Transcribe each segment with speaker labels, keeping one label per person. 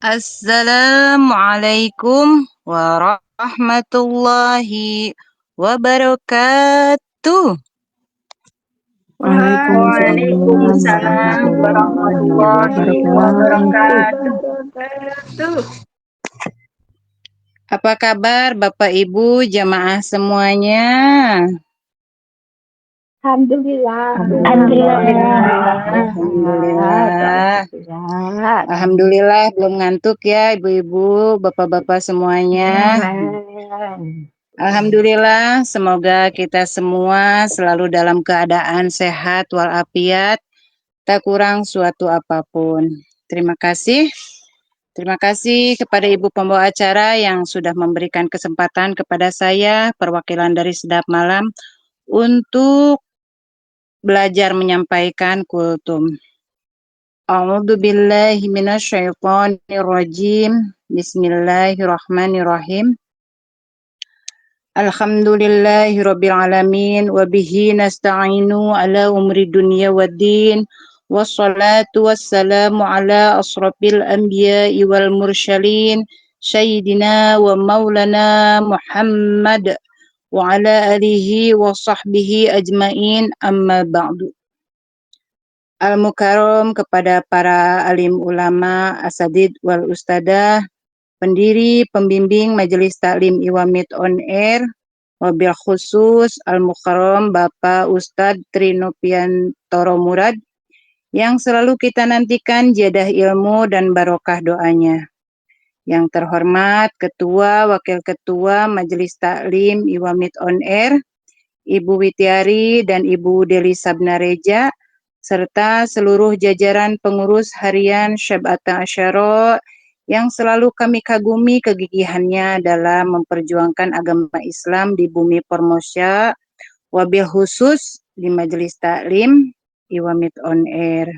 Speaker 1: Assalamualaikum warahmatullahi wabarakatuh.
Speaker 2: Waalaikumsalam warahmatullahi wabarakatuh.
Speaker 1: Apa kabar Bapak Ibu jamaah semuanya?
Speaker 2: Alhamdulillah.
Speaker 1: Alhamdulillah belum ngantuk ya Ibu-ibu, Bapak-bapak semuanya. Alhamdulillah, semoga kita semua selalu dalam keadaan sehat walafiat, tak kurang suatu apapun. Terima kasih. Terima kasih kepada Ibu pembawa acara yang sudah memberikan kesempatan kepada saya, perwakilan dari Sedap Malam, untuk belajar menyampaikan kultum. A'udzu billahi minasyaitonir rajim. Bismillahirrahmanirrahim. Alhamdulillahirabbil alamin wa bihi nasta'inu ala umri dunya waddin. Wassalatu wassalamu ala asrafil anbiya'i wal mursalin sayyidina wa maulana Muhammad wa ala alihi wa sahbihi ajmain, amma ba'du. Al-Mukarram kepada para alim ulama, asadid wal ustadah, pendiri pembimbing Majelis Taklim Iwamid On Air, wabil khusus Al-Mukarram Bapak Ustadz Trinopiantoro Murad, yang selalu kita nantikan jadah ilmu dan barokah doanya. Yang terhormat Ketua Wakil Ketua Majelis Taklim Iwamid On Air, Ibu Witiari dan Ibu Deli Sabnareja, serta seluruh jajaran pengurus harian Syab'ata Asyara yang selalu kami kagumi kegigihannya dalam memperjuangkan agama Islam di bumi Formosa, wabil khusus di Majelis Taklim Iwamid On Air.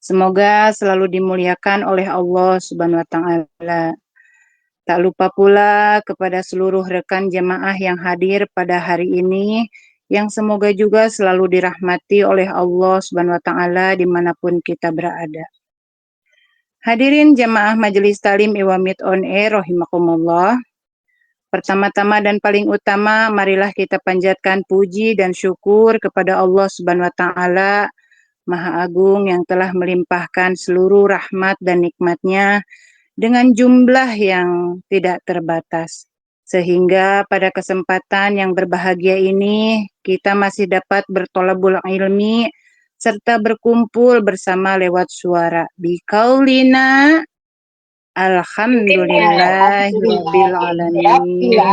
Speaker 1: Semoga selalu dimuliakan oleh Allah Subhanahu wa Ta'ala. Tak lupa pula kepada seluruh rekan jemaah yang hadir pada hari ini, yang semoga juga selalu dirahmati oleh Allah Subhanahu wa Ta'ala dimanapun kita berada. Hadirin jemaah Majelis Taklim Iwamid On Air rahimakumullah. Pertama-tama dan paling utama, marilah kita panjatkan puji dan syukur kepada Allah Subhanahu wa Ta'ala Maha Agung yang telah melimpahkan seluruh rahmat dan nikmatnya dengan jumlah yang tidak terbatas. Sehingga pada kesempatan yang berbahagia ini, kita masih dapat bertolabul ilmi serta berkumpul bersama lewat suara. Bikaulina alhamdulillahirabbil alamin.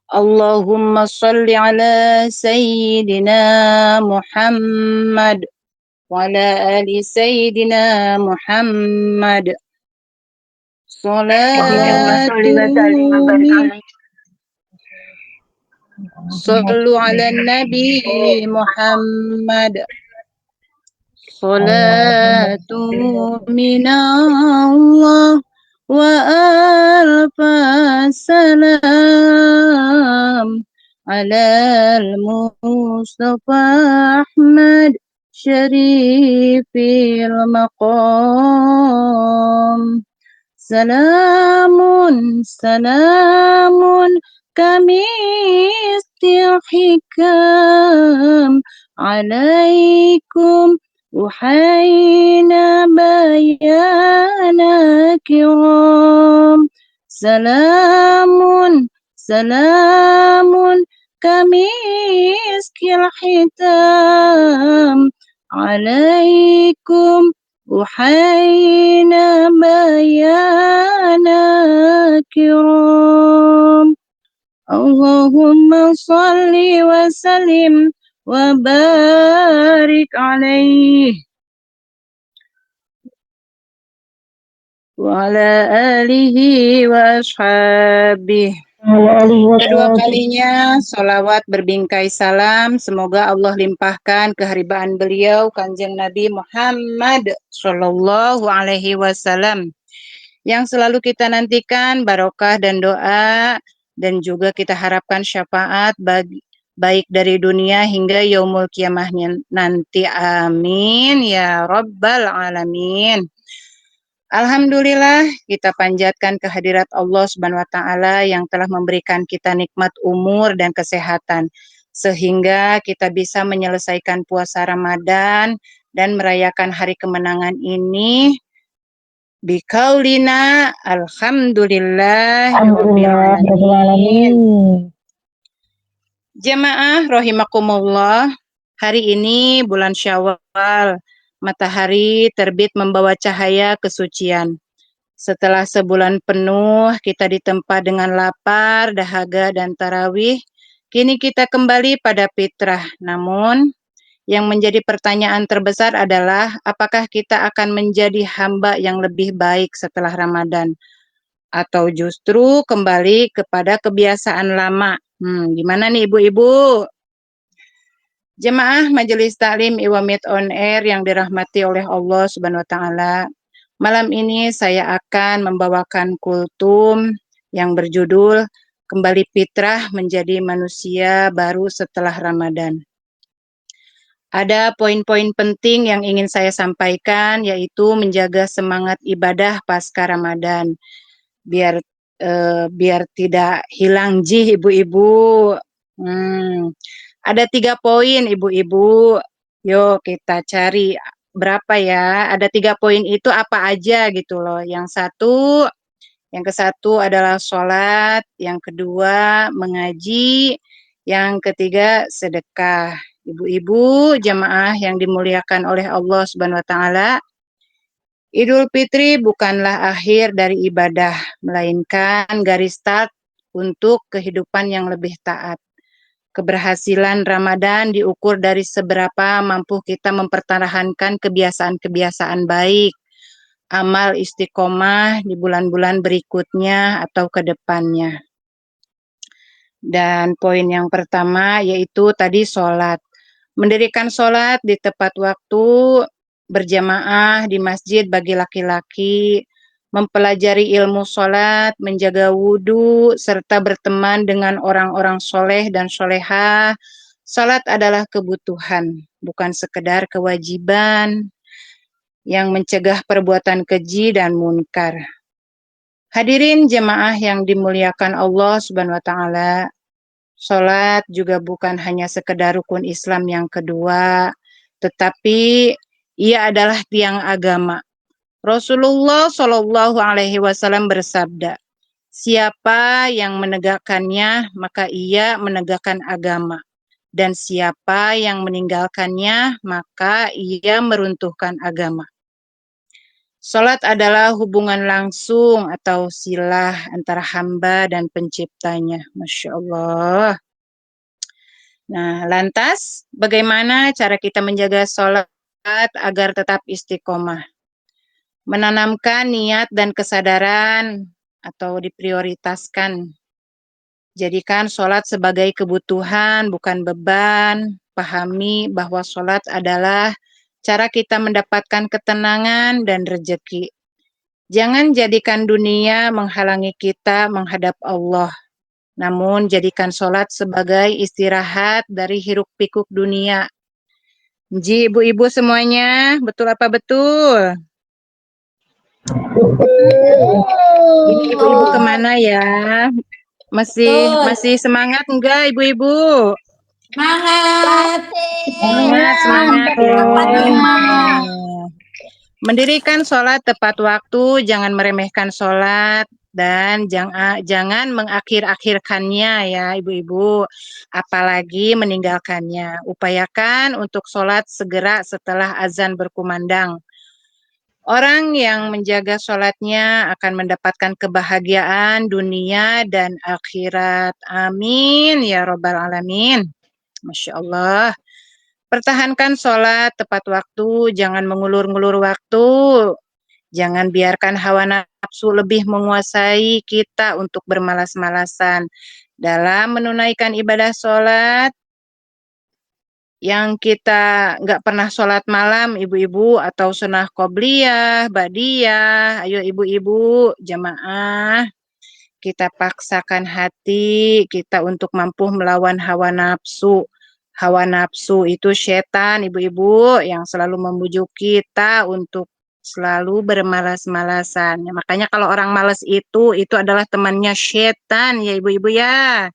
Speaker 1: Allahumma salli ala sayyidina Muhammad wa ala ali sayyidina Muhammad. Sallu ala Nabi Muhammad. Salatu minallah wa alfa salam ala al-Mustafa Ahmad Syarifil Maqam. Salamun kami istilhikam alaikum uhayna bayana kiram. Salamun kami istilhitam alaikum uhayna bayana kiram. Allahumma salli wa sallim wa barik alaih wa ala alihi wa ashabihi. Kedua kalinya salawat berbingkai salam, semoga Allah limpahkan keharibaan beliau Kanjeng Nabi Muhammad Shallallahu Alaihi Wasallam yang selalu kita nantikan barokah dan doa, dan juga kita harapkan syafaat baik dari dunia hingga yaumul kiamah nanti. Amin ya rabbal alamin. Alhamdulillah, kita panjatkan kehadirat Allah Subhanahu wa taala yang telah memberikan kita nikmat umur dan kesehatan sehingga kita bisa menyelesaikan puasa Ramadan dan merayakan hari kemenangan ini biqaulina alhamdulillahirabbil alamin. Jemaah rahimakumullah, hari ini bulan Syawal, matahari terbit membawa cahaya kesucian. Setelah sebulan penuh kita ditempa dengan lapar, dahaga, dan tarawih, kini kita kembali pada fitrah. Namun, yang menjadi pertanyaan terbesar adalah apakah kita akan menjadi hamba yang lebih baik setelah Ramadan? Atau justru kembali kepada kebiasaan lama? Gimana nih ibu-ibu? Jemaah Majelis Taklim Iwamit On Air yang dirahmati oleh Allah Subhanahu wa taala. Malam ini saya akan membawakan kultum yang berjudul Kembali Fitrah Menjadi Manusia Baru Setelah Ramadan. Ada poin-poin penting yang ingin saya sampaikan, yaitu menjaga semangat ibadah pasca Ramadan. Biar tidak hilang jih ibu-ibu. Ada 3 poin ibu-ibu. Yuk kita cari berapa ya? Ada 3 poin itu apa aja gitu loh. Yang ke-1 adalah sholat, yang kedua mengaji, yang ketiga sedekah. Ibu-ibu jamaah yang dimuliakan oleh Allah Subhanahu wa taala, Idul Fitri bukanlah akhir dari ibadah, melainkan garis start untuk kehidupan yang lebih taat. Keberhasilan Ramadan diukur dari seberapa mampu kita mempertahankan kebiasaan-kebiasaan baik, amal istiqomah di bulan-bulan berikutnya atau ke depannya. Dan poin yang pertama yaitu tadi sholat. Mendirikan sholat di tepat waktu, berjamaah di masjid bagi laki-laki, mempelajari ilmu sholat, menjaga wudhu, serta berteman dengan orang-orang soleh dan solehah. Sholat adalah kebutuhan, bukan sekedar kewajiban yang mencegah perbuatan keji dan munkar. Hadirin jemaah yang dimuliakan Allah Subhanahu wa taala, sholat juga bukan hanya sekedar rukun Islam yang kedua, tetapi ia adalah tiang agama. Rasulullah Shallallahu Alaihi Wasallam bersabda, siapa yang menegakkannya, maka ia menegakkan agama. Dan siapa yang meninggalkannya, maka ia meruntuhkan agama. Salat adalah hubungan langsung atau silah antara hamba dan penciptanya. Masya Allah. Nah, lantas bagaimana cara kita menjaga salat agar tetap istiqomah? Menanamkan niat dan kesadaran atau diprioritaskan. Jadikan sholat sebagai kebutuhan, bukan beban. Pahami bahwa sholat adalah cara kita mendapatkan ketenangan dan rezeki. Jangan jadikan dunia menghalangi kita menghadap Allah. Namun jadikan sholat sebagai istirahat dari hiruk-pikuk dunia. Ji, ibu-ibu semuanya, betul apa betul? Ini ibu-ibu kemana ya? Masih semangat enggak ibu-ibu? Semangat ya. Mendirikan sholat tepat waktu, jangan meremehkan sholat dan jangan mengakhir-akhirkannya ya ibu-ibu, apalagi meninggalkannya. Upayakan untuk sholat segera setelah azan berkumandang. Orang yang menjaga sholatnya akan mendapatkan kebahagiaan dunia dan akhirat. Amin ya robbal alamin. Masya Allah. Pertahankan sholat tepat waktu, jangan mengulur-ngulur waktu. Jangan biarkan hawa nafsu lebih menguasai kita untuk bermalas-malasan. Dalam menunaikan ibadah sholat, yang kita nggak pernah sholat malam, ibu-ibu, atau sunnah qobliyah, ba'diyah, ayo ibu-ibu, jamaah, kita paksakan hati kita untuk mampu melawan hawa nafsu. Hawa nafsu itu setan, ibu-ibu, yang selalu membujuk kita untuk selalu bermalas-malasan. Ya, makanya kalau orang malas itu adalah temannya setan, ya ibu-ibu ya.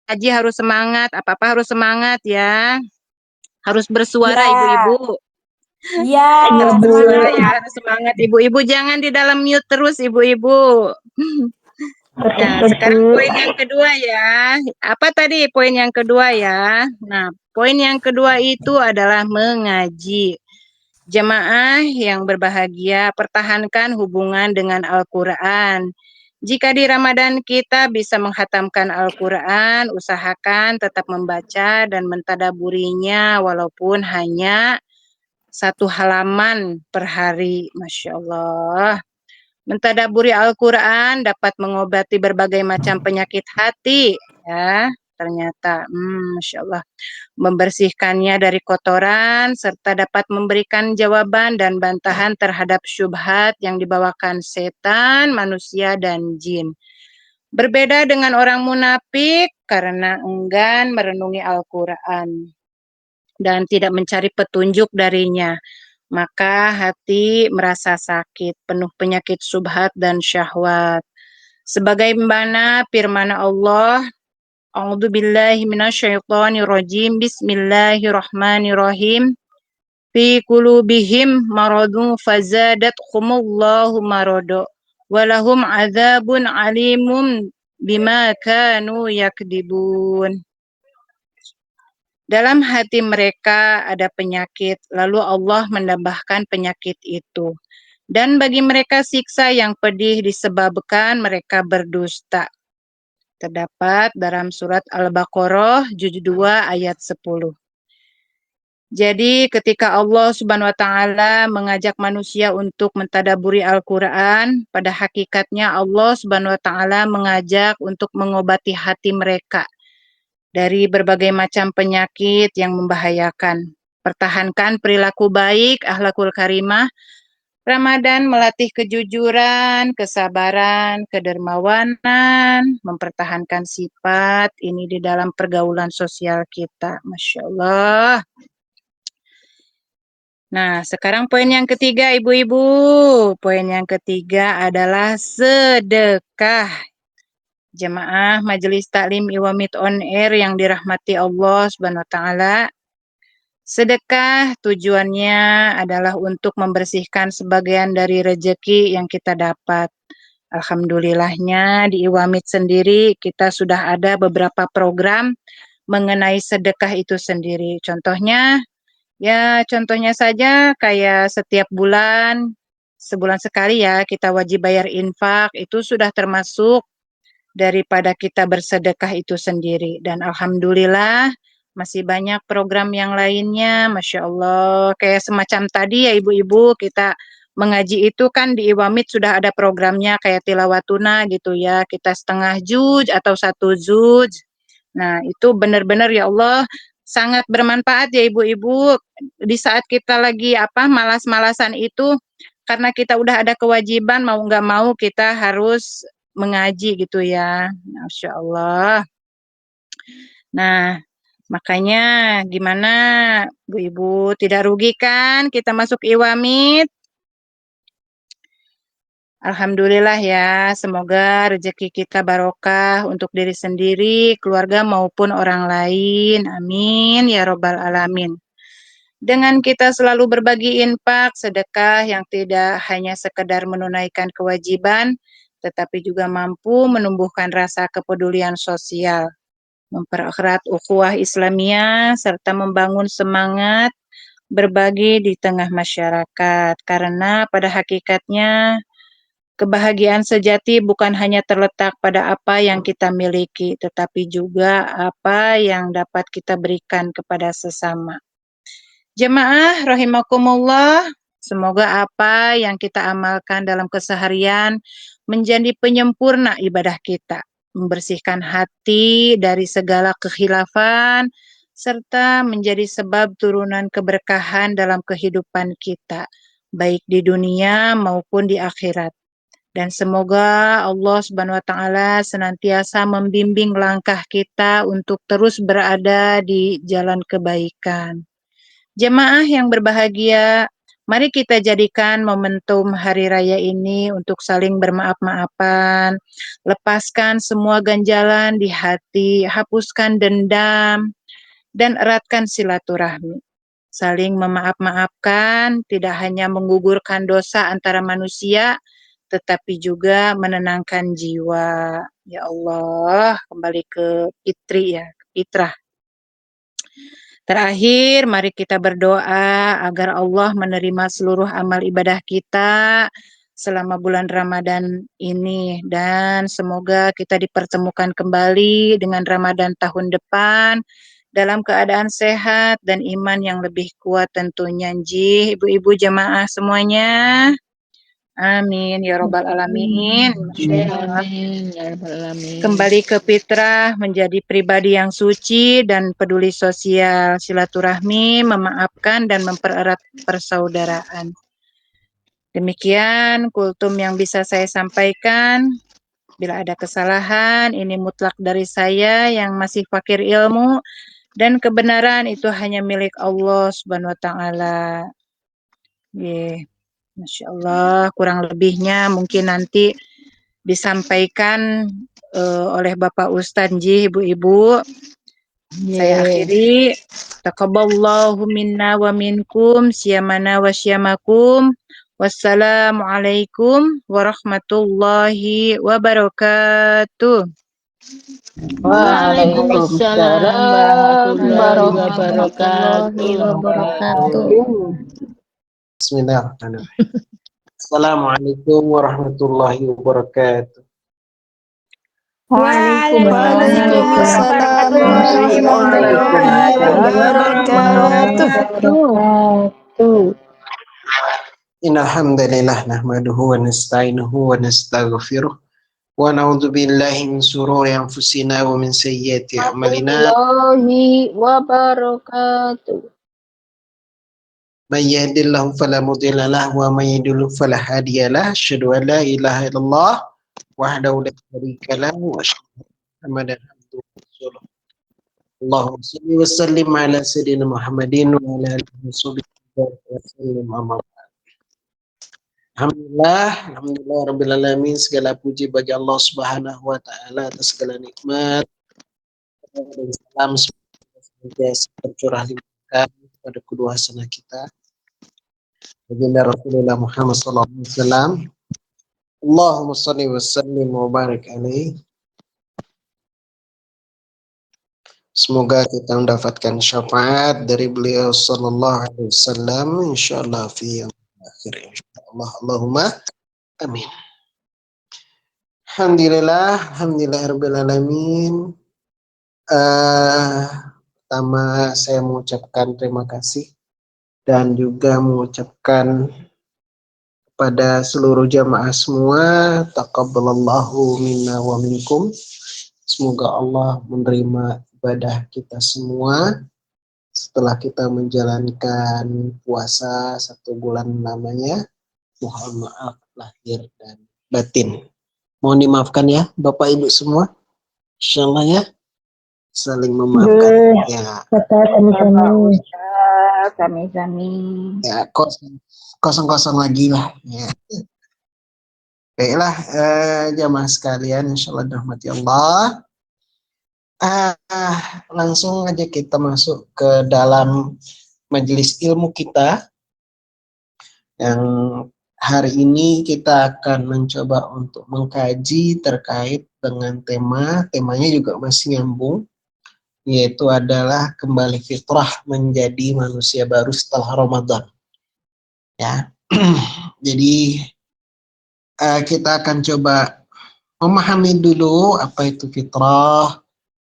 Speaker 1: Haji harus semangat, apa-apa harus semangat ya. Harus bersuara
Speaker 3: Ya,
Speaker 1: ibu-ibu.
Speaker 3: iya,
Speaker 2: Iya,
Speaker 1: Harus
Speaker 2: Bu.
Speaker 1: bersuara ya,
Speaker 3: semangat.
Speaker 1: harus semangat ibu-ibu. Jangan di dalam mute terus ibu-ibu. Nah,
Speaker 2: Betul,
Speaker 1: sekarang
Speaker 2: Bu.
Speaker 1: poin yang kedua ya. Apa tadi poin yang kedua ya? Nah, poin yang kedua itu adalah mengaji. Jemaah yang berbahagia, pertahankan hubungan dengan Al-Quran. Jika di Ramadan kita bisa menghatamkan Al-Quran, usahakan tetap membaca dan mentadaburinya walaupun hanya satu halaman per hari. Masya Allah. Mentadaburi Al-Quran dapat mengobati berbagai macam penyakit hati. Ya, ternyata, Masya Allah. Membersihkannya dari kotoran, serta dapat memberikan jawaban dan bantahan terhadap syubhat yang dibawakan setan, manusia, dan jin. Berbeda dengan orang munafik karena enggan merenungi Al-Quran dan tidak mencari petunjuk darinya. Maka hati merasa sakit, penuh penyakit subhat dan syahwat. Sebagaimana firman Allah, A'udzu billahi minasyaitonir rajim. Bismillahirrahmanirrahim. Fi qulubihim maradun fazadatkumullahu marada walahum adzabun alimun bima kanu yakdibun. Dalam hati mereka ada penyakit, lalu Allah menambahkan penyakit itu. Dan bagi mereka siksa yang pedih disebabkan mereka berdusta. Terdapat dalam surat Al-Baqarah juz 2 ayat 10. Jadi ketika Allah Subhanahu wa taala mengajak manusia untuk mentadaburi Al-Qur'an, pada hakikatnya Allah Subhanahu wa taala mengajak untuk mengobati hati mereka dari berbagai macam penyakit yang membahayakan. Pertahankan perilaku baik, akhlakul karimah. Ramadan melatih kejujuran, kesabaran, kedermawanan, mempertahankan sifat ini di dalam pergaulan sosial kita. Masya Allah. Nah, sekarang poin yang ketiga, ibu-ibu. Poin yang ketiga adalah sedekah. Jemaah Majelis Taklim Iwamit On Air yang dirahmati Allah Subhanahu wa taala. Sedekah tujuannya adalah untuk membersihkan sebagian dari rezeki yang kita dapat. Alhamdulillahnya di Iwamit sendiri kita sudah ada beberapa program mengenai sedekah itu sendiri. Contohnya saja kayak setiap bulan, sebulan sekali ya kita wajib bayar infak, itu sudah termasuk daripada kita bersedekah itu sendiri. Dan Alhamdulillah masih banyak program yang lainnya, Masya Allah. Kayak semacam tadi ya ibu-ibu, kita mengaji itu kan di Iwamit sudah ada programnya kayak tilawatuna gitu ya. Kita setengah juz atau satu juz. Nah itu benar-benar ya Allah sangat bermanfaat ya ibu-ibu. Di saat kita lagi malas-malasan itu, karena kita udah ada kewajiban mau nggak mau kita harus mengaji gitu ya. Masya Allah. Nah, makanya gimana Bu Ibu, tidak rugi kan kita masuk Iwamit? Alhamdulillah ya, semoga rezeki kita barokah untuk diri sendiri, keluarga maupun orang lain. Amin ya robbal alamin. Dengan kita selalu berbagi infak, sedekah yang tidak hanya sekedar menunaikan kewajiban, tetapi juga mampu menumbuhkan rasa kepedulian sosial, mempererat ukhuwah Islamiyah, serta membangun semangat berbagi di tengah masyarakat. Karena pada hakikatnya, kebahagiaan sejati bukan hanya terletak pada apa yang kita miliki, tetapi juga apa yang dapat kita berikan kepada sesama. Jemaah rahimakumullah, semoga apa yang kita amalkan dalam keseharian menjadi penyempurna ibadah kita, membersihkan hati dari segala kekhilafan, serta menjadi sebab turunan keberkahan dalam kehidupan kita, baik di dunia maupun di akhirat. Dan semoga Allah Subhanahu wa taala senantiasa membimbing langkah kita untuk terus berada di jalan kebaikan. Jemaah yang berbahagia, mari kita jadikan momentum hari raya ini untuk saling bermaaf-maafan, lepaskan semua ganjalan di hati, hapuskan dendam, dan eratkan silaturahmi. Saling memaaf-maafkan tidak hanya menggugurkan dosa antara manusia, tetapi juga menenangkan jiwa. Ya Allah, kembali ke fitri ya, ke fitrah. Terakhir, mari kita berdoa agar Allah menerima seluruh amal ibadah kita selama bulan Ramadan ini. Dan semoga kita dipertemukan kembali dengan Ramadan tahun depan dalam keadaan sehat dan iman yang lebih kuat tentunya. Ibu-ibu jamaah semuanya. Amin ya robbal alamin.
Speaker 2: Amin ya rabbal alamin.
Speaker 1: Kembali ke fitrah, menjadi pribadi yang suci dan peduli sosial, silaturahmi, memaafkan dan mempererat persaudaraan. Demikian kultum yang bisa saya sampaikan. Bila ada kesalahan, ini mutlak dari saya yang masih fakir ilmu, dan kebenaran itu hanya milik Allah Subhanahu wa taala. Masya Allah, kurang lebihnya mungkin nanti disampaikan oleh Bapak Ustadz Ibu-ibu. Saya akhiri. Taqabbalallahu minna wa minkum siyamana wa syamakum. Wassalamualaikum warahmatullahi wabarakatuh.
Speaker 2: Waalaikumsalam warahmatullahi wabarakatuh.
Speaker 3: Bismillahirrahmanirrahim. Assalamualaikum warahmatullahi wabarakatuh.
Speaker 2: Waalaikumsalam warahmatullahi wabarakatuh.
Speaker 3: Innal hamdalillah nahmaduhu wa nasta'inuhu wa nastaghfiruh wa na'udzu billahi min shururi anfusina wa min sayyiati a'malina.
Speaker 2: Warahmatullahi wabarakatuh.
Speaker 3: Man yahdihillahu fala mudilla lahu wa man yudlil fala hadiya lahu. Asyhadu an la ilaha illallah wahdahu la syarika lahu wa asyhadu anna Muhammadan abduhu wa rasuluh. Allahumma shalli wa sallim ala sayyidina Muhammadin wa ala alihi wa sahbihi wa sallim. Alhamdulillah rabbil alamin, segala puji bagi Allah Subhanahu wa taala atas segala nikmat dan salam senantiasa tercurah limpahkan kepada kedua hasanah kita baginda Rasulullah Muhammad sallallahu alaihi wasallam. Allahumma shalli wa sallim wa barik alaihi. Semoga kita mendapatkan syafaat dari beliau sallallahu alaihi wasallam insyaallah fi yaumil akhir insyaallah. Allahumma amin. Alhamdulillah rabbil alamin. Pertama saya mengucapkan terima kasih dan juga mengucapkan kepada seluruh jamaah semua, taqabbalallahu minna wa minkum. Semoga Allah menerima ibadah kita semua setelah kita menjalankan puasa 1 bulan lamanya. Mohon maaf lahir dan batin. Mohon dimaafkan ya Bapak Ibu semua. Insyaallah ya. Saling memaafkan. Ya.
Speaker 2: Kami.
Speaker 3: Ya, kosong lagi lah. Ya. Baiklah, jamaah sekalian, insyaallah dirahmati Allah. Langsung aja kita masuk ke dalam majelis ilmu kita. Yang hari ini kita akan mencoba untuk mengkaji terkait dengan temanya juga masih nyambung, yaitu adalah kembali fitrah menjadi manusia baru setelah Ramadan. Ya, jadi kita akan coba memahami dulu apa itu fitrah,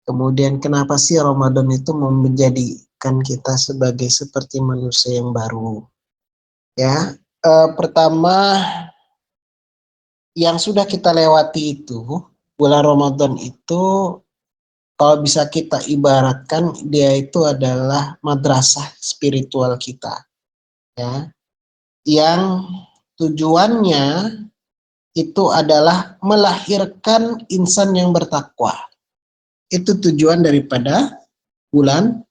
Speaker 3: kemudian kenapa sih Ramadan itu menjadikan kita sebagai seperti manusia yang baru. Ya, pertama yang sudah kita lewati itu, bulan Ramadan itu kalau bisa kita ibaratkan dia itu adalah madrasah spiritual kita, ya, yang tujuannya itu adalah melahirkan insan yang bertakwa. Itu tujuan daripada bulan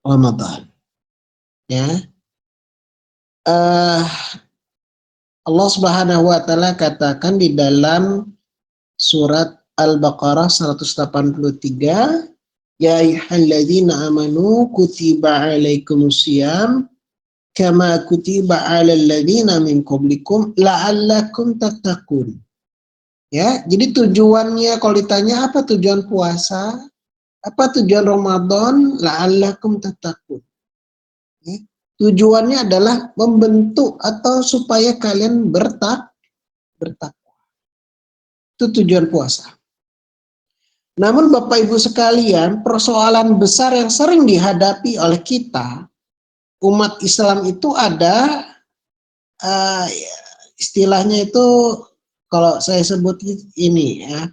Speaker 3: Ramadan. Ya, Allah Subhanahu wa taala katakan di dalam surat Al-Baqarah 183, ya ayyuhalladzina amanu kutiba alaikumusiyam kama kutiba alal ladzina min qablikum la'allakum tattaqun. Ya, jadi tujuannya kalau ditanya apa tujuan puasa, apa tujuan Ramadan, la'allakum tattaqun. Ya, tujuannya adalah membentuk atau supaya kalian bertakwa. Itu tujuan puasa. Namun Bapak Ibu sekalian, persoalan besar yang sering dihadapi oleh kita, umat Islam itu ada istilahnya itu kalau saya sebut ini ya,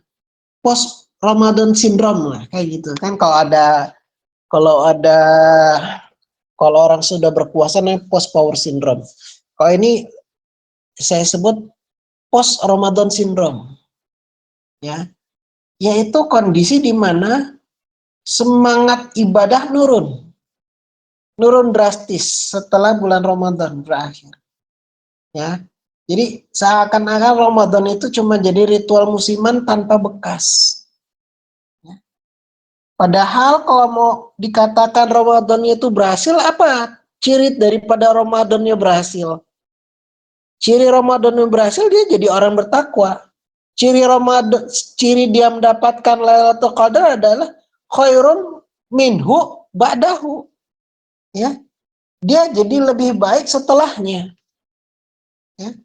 Speaker 3: post Ramadan syndrome lah, kayak gitu kan. Kalau orang sudah berpuasa namanya post power syndrome. Kalau ini saya sebut post Ramadan syndrome. Ya, yaitu kondisi di mana semangat ibadah nurun drastis setelah bulan Ramadan berakhir. Ya, jadi seakan-akan Ramadan itu cuma jadi ritual musiman tanpa bekas. Ya. Padahal kalau mau dikatakan Ramadannya itu berhasil, apa ciri daripada Ramadannya berhasil? Ciri Ramadannya berhasil dia jadi orang bertakwa. Ciri dia mendapatkan Lailatul Qadar adalah khairun minhu ba'dahu. Ya. Dia jadi lebih baik setelahnya. Ya.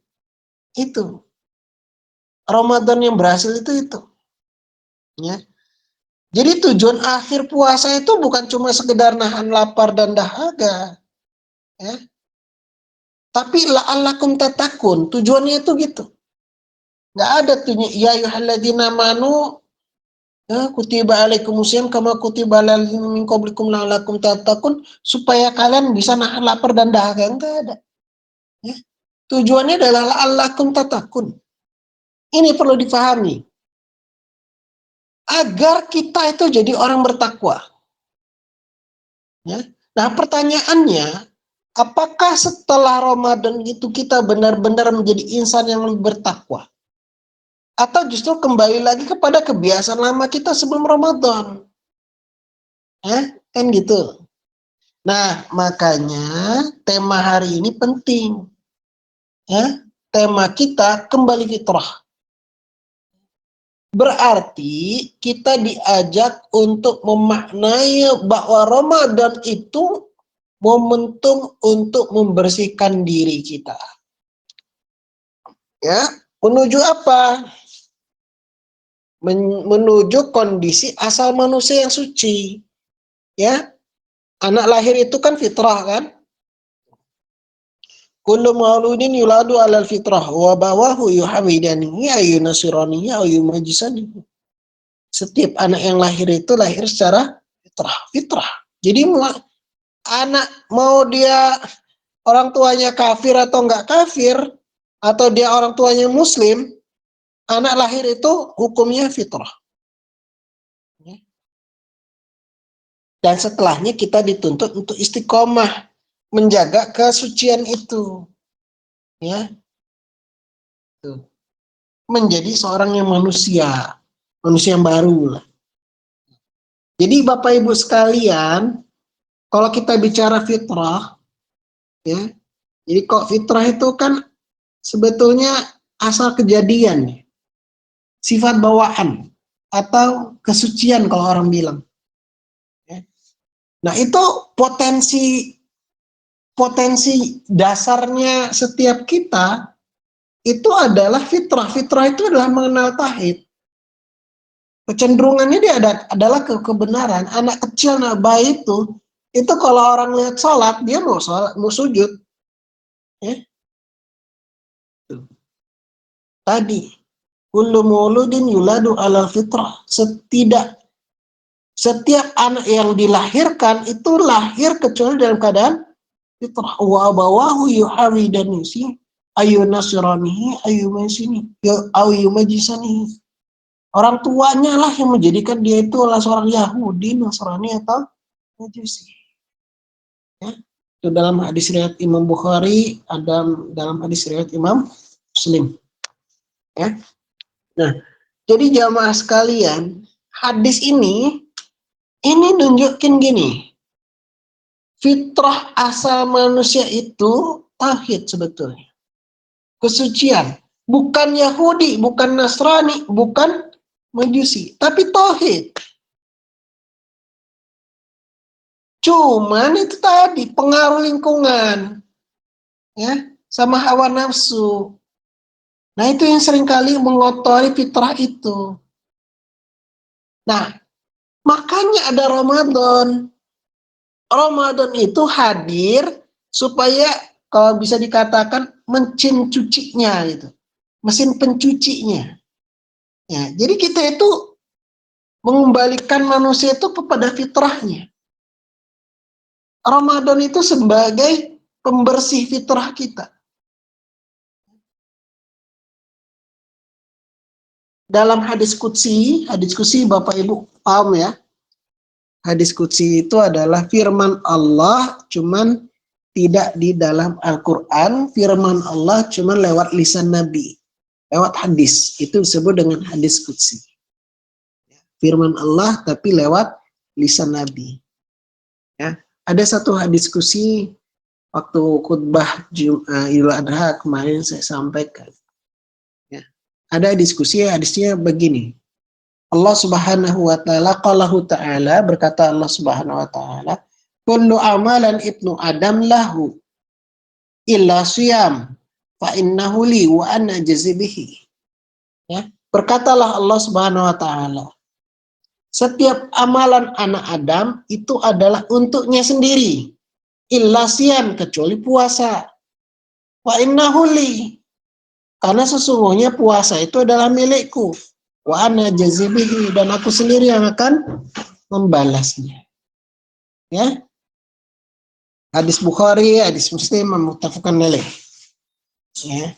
Speaker 3: Itu. Ramadan yang berhasil itu. Ya. Jadi tujuan akhir puasa itu bukan cuma sekedar nahan lapar dan dahaga. Ya. Tapi la'allakum tattaqun. Tujuannya itu gitu. Nggak ada tuh ya ayyuhalladzina amanu kutiba alaikumusiyam kama kutiba alal ladzina min qablikum la'allakum tattaqun, supaya kalian bisa nahan lapar dan dahaga. Enggak ada. Ya. Tujuannya adalah la'allakum tattaqun. Ini perlu dipahami. Agar kita itu jadi orang bertakwa. Ya. Nah, pertanyaannya, apakah setelah Ramadan itu kita benar-benar menjadi insan yang lebih bertakwa? Atau justru kembali lagi kepada kebiasaan lama kita sebelum Ramadan? Kan gitu. Nah, makanya tema hari ini penting. Ya, tema kita kembali fitrah. Berarti kita diajak untuk memaknai bahwa Ramadan itu momentum untuk membersihkan diri kita. Ya, menuju apa? Menuju kondisi asal manusia yang suci. Ya, anak lahir itu kan fitrah kan? Kullu mauludin yuladu alal fitrah wa bawahu yuhawidanihi ayu nasiranihi ayu majisanihi. Setiap anak yang lahir itu lahir secara fitrah. Jadi anak mau dia orang tuanya kafir atau enggak kafir, atau dia orang tuanya muslim, anak lahir itu hukumnya fitrah. Dan setelahnya kita dituntut untuk istiqomah, menjaga kesucian itu. Ya. Tuh. Menjadi seorang yang manusia yang baru lah. Jadi Bapak Ibu sekalian, kalau kita bicara fitrah, ya, jadi kok fitrah itu kan sebetulnya asal kejadian, sifat bawaan atau kesucian kalau orang bilang. Ya. Nah itu potensi dasarnya setiap kita itu adalah fitrah. Fitrah itu adalah mengenal tauhid. Kecenderungannya dia adalah kebenaran. Anak kecil, anak bayi itu kalau orang lihat sholat, dia mau sholat, mau sujud. Ya. Tadi, kullu mauludin yuladu alal fitrah. Setiap anak yang dilahirkan itu lahir kecuali dalam keadaan fitrah. Wa abawahu yuhawidanusi ayu nasranihi ayu masini ayu majisanihi. Orang tuanya lah yang menjadikan dia itu adalah seorang Yahudi, Nasrani atau Majusi. Ya. Itu dalam hadis riwayat Imam Bukhari, ada dalam hadis riwayat Imam Muslim. Ya. Nah, jadi jamaah sekalian, hadis ini nunjukin gini. Fitrah asal manusia itu tauhid sebetulnya. Kesucian. Bukan Yahudi, bukan Nasrani, bukan Majusi, tapi tauhid. Cuman itu tadi pengaruh lingkungan, ya, sama hawa nafsu. Nah itu yang seringkali mengotori fitrah itu. Nah makanya ada Ramadan. Ramadan itu hadir supaya kalau bisa dikatakan mesin cucinya gitu, mesin pencucinya. Ya, jadi kita itu mengembalikan manusia itu kepada fitrahnya. Ramadan itu sebagai pembersih fitrah kita. Dalam hadis qudsi Bapak Ibu paham ya? Hadis qudsi itu adalah firman Allah, cuman tidak di dalam Al-Quran. Firman Allah cuman lewat lisan Nabi, lewat hadis. Itu disebut dengan hadis qudsi. Firman Allah tapi lewat lisan Nabi. Ya. Ada satu hadis qudsi waktu khutbah Idul Adha kemarin saya sampaikan. Ya. Ada diskusi, hadisnya begini. Allah Subhanahu wa taala qalahu ta'ala, berkata Allah Subhanahu wa taala, kullu amalan ibnu adam lahu illa siyam fa innahu li wa ana jazibihi. Ya, berkatalah Allah Subhanahu wa taala, setiap amalan anak Adam itu adalah untuknya sendiri, illa siyam, kecuali puasa. Wa innahu li, karena sesungguhnya puasa itu adalah milikku. Wa ana jazibihi, dan aku sendiri yang akan membalasnya. Ya. Hadis Bukhari, hadis Muslim, muttafaqun alaih. Ya.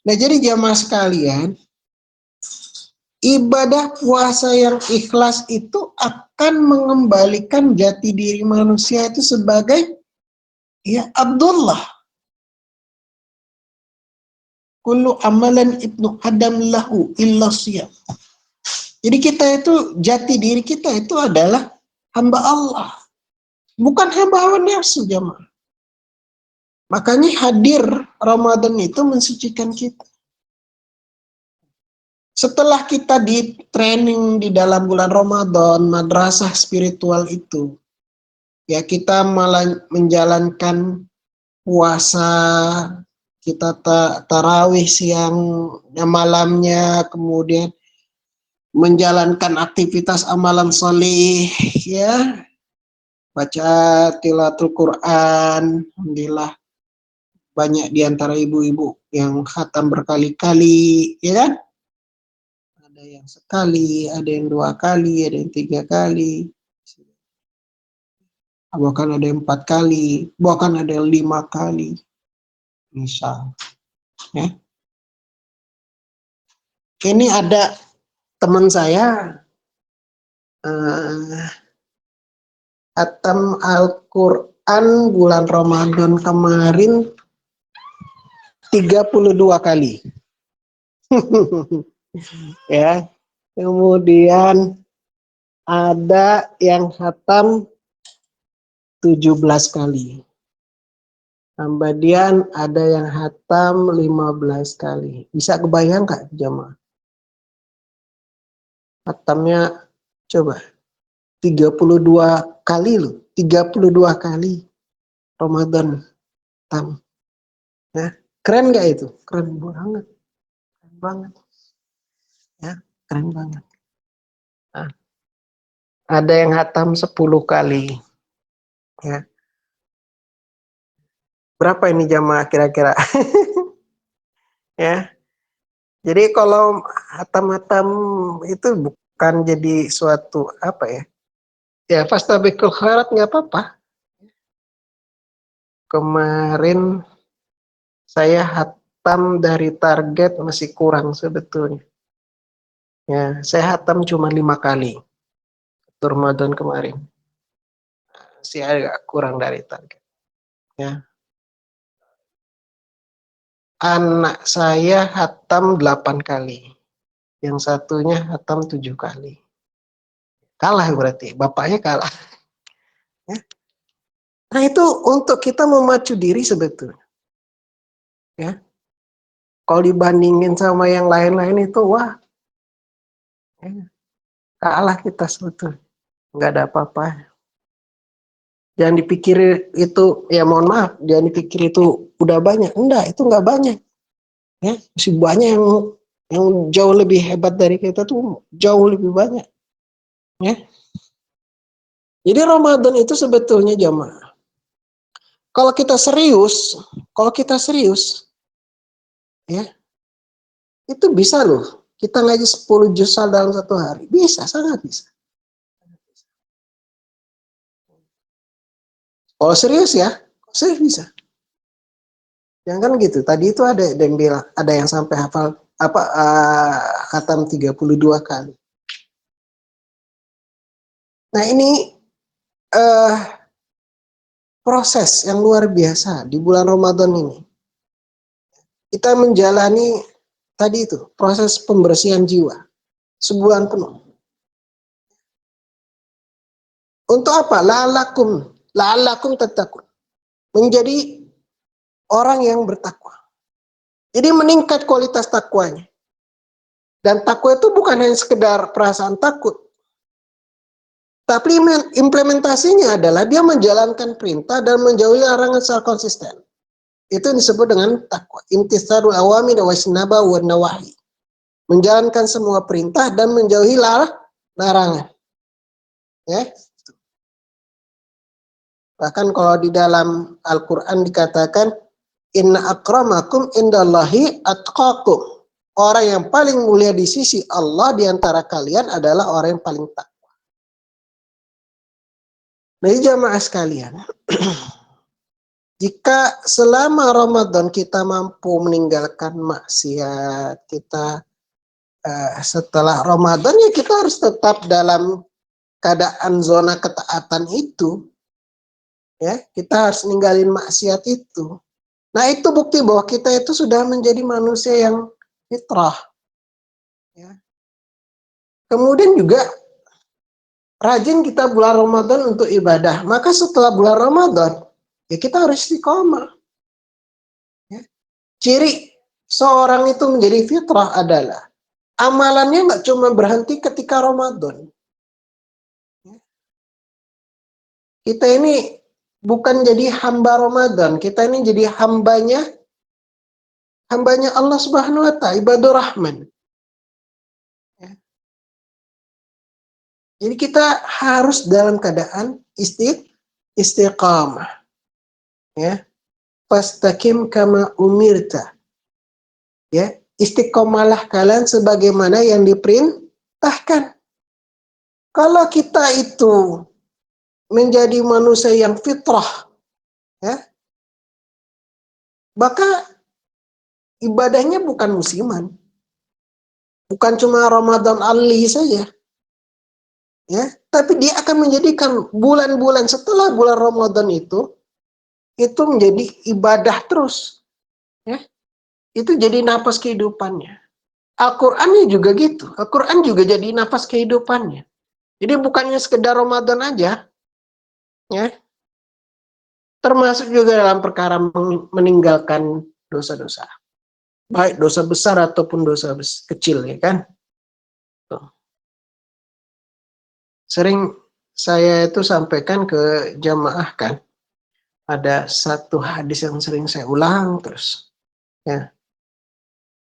Speaker 3: Nah, jadi jamaah sekalian, ibadah puasa yang ikhlas itu akan mengembalikan jati diri manusia itu sebagai ya Abdullah. Kullu amalan ibnu adam lahu illa siyam. Jadi kita itu, jati diri kita itu adalah hamba Allah. Bukan hamba hawa nafsu, jamaah. Makanya hadir Ramadan itu mensucikan kita. Setelah kita di training di dalam bulan Ramadan, madrasah spiritual itu, ya kita malah menjalankan puasa, kita tarawih siang malamnya, kemudian menjalankan aktivitas amalan soleh, ya, baca tilawatul Quran. Alhamdulillah banyak diantara ibu-ibu yang khatam berkali-kali, ya kan? Ada yang sekali, ada yang 2 kali, ada yang 3 kali, bahkan ada yang 4 kali, bahkan ada yang 5 kali, misal. Ya. Ini ada teman saya khatam Al-Quran bulan Ramadan kemarin 32 kali. Ya. Kemudian ada yang khatam 17 kali. Kemudian ada yang khatam 15 kali. Bisa kebayang nggak jamaah? Khatamnya coba 32 kali loh, 32 kali Ramadan tam. Ya, keren nggak itu? Keren banget. Keren banget. Ya, keren banget. Nah, ada yang khatam 10 kali. Ya. Berapa ini jamaah kira-kira? Ya. Jadi kalau hatam-hatam itu bukan jadi suatu apa ya? Ya, fastabiqul khairat nggak apa-apa. Kemarin saya hatam dari target masih kurang sebetulnya. Ya, saya hatam cuma 5 kali Ramadan kemarin. Masih agak kurang dari target. Ya. Anak saya hatam 8 kali. Yang satunya hatam 7 kali. Kalah berarti, bapaknya kalah. Ya. Nah itu untuk kita memacu diri sebetulnya. Ya. Kalau dibandingin sama yang lain-lain itu, wah, ya, kalah kita sebetulnya. Nggak ada apa-apa. Jangan dipikir itu, ya mohon maaf, jangan dipikir itu udah banyak. Enggak, itu nggak banyak. Ya, masih banyak yang jauh lebih hebat dari kita tuh, jauh lebih banyak. Ya. Jadi Ramadan itu sebetulnya jamaah. Kalau kita serius, ya, itu bisa loh. Kita ngaji 10 juz dalam satu hari. Bisa, sangat bisa. Kalau serius ya, serius bisa. Yang kan gitu. Tadi itu ada yang bilang, ada yang sampai hafal khatam 32 kali. Nah ini proses yang luar biasa di bulan Ramadan ini. Kita menjalani tadi itu proses pembersihan jiwa sebulan penuh. Untuk apa? La'allakum tattaqun. Menjadi orang yang bertakwa. Jadi meningkat kualitas takwanya. Dan takwa itu bukan hanya sekedar perasaan takut. Tapi implementasinya adalah dia menjalankan perintah dan menjauhi larangan secara konsisten. Itu disebut dengan takwa. Imtitsalul awamir wa istinaba wan nawahi. Menjalankan semua perintah dan menjauhi larangan. Ya. Bahkan kalau di dalam Al-Quran dikatakan, inna akramakum indallahi atqakum. Orang yang paling mulia di sisi Allah di antara kalian adalah orang yang paling takwa. Nah, jamaah sekalian, jika selama Ramadan kita mampu meninggalkan maksiat, kita setelah Ramadan ya kita harus tetap dalam keadaan zona ketaatan itu. Ya, kita harus ninggalin maksiat itu. Nah, itu bukti bahwa kita itu sudah menjadi manusia yang fitrah. Ya. Kemudian juga rajin kita bulan Ramadan untuk ibadah. Maka setelah bulan Ramadan, ya kita harus istiqomah. Ya. Ciri seorang itu menjadi fitrah adalah amalannya nggak cuma berhenti ketika Ramadan. Ya. Kita ini bukan jadi hamba Ramadan, kita ini jadi hambanya Allah Subhanahu wa Ta'ala, ibadur rahman. Ya. Jadi kita harus dalam keadaan istiqamah. Ya. Fastaqim kama umirta. Ya, istiqomalah kalian sebagaimana yang diperintahkan. Kalau kita itu menjadi manusia yang fitrah, ya, maka ibadahnya bukan musiman, bukan cuma Ramadan ali saja, ya, tapi dia akan menjadikan bulan-bulan setelah bulan Ramadan itu menjadi ibadah terus, ya, itu jadi napas kehidupannya. Al-Qur'annya juga gitu, Al-Qur'an juga jadi napas kehidupannya. Jadi bukannya sekedar Ramadan aja, ya, termasuk juga dalam perkara meninggalkan dosa-dosa, baik dosa besar ataupun dosa kecil, ya kan. Tuh. Sering saya itu sampaikan ke jamaah kan, ada satu hadis yang sering saya ulang terus, ya.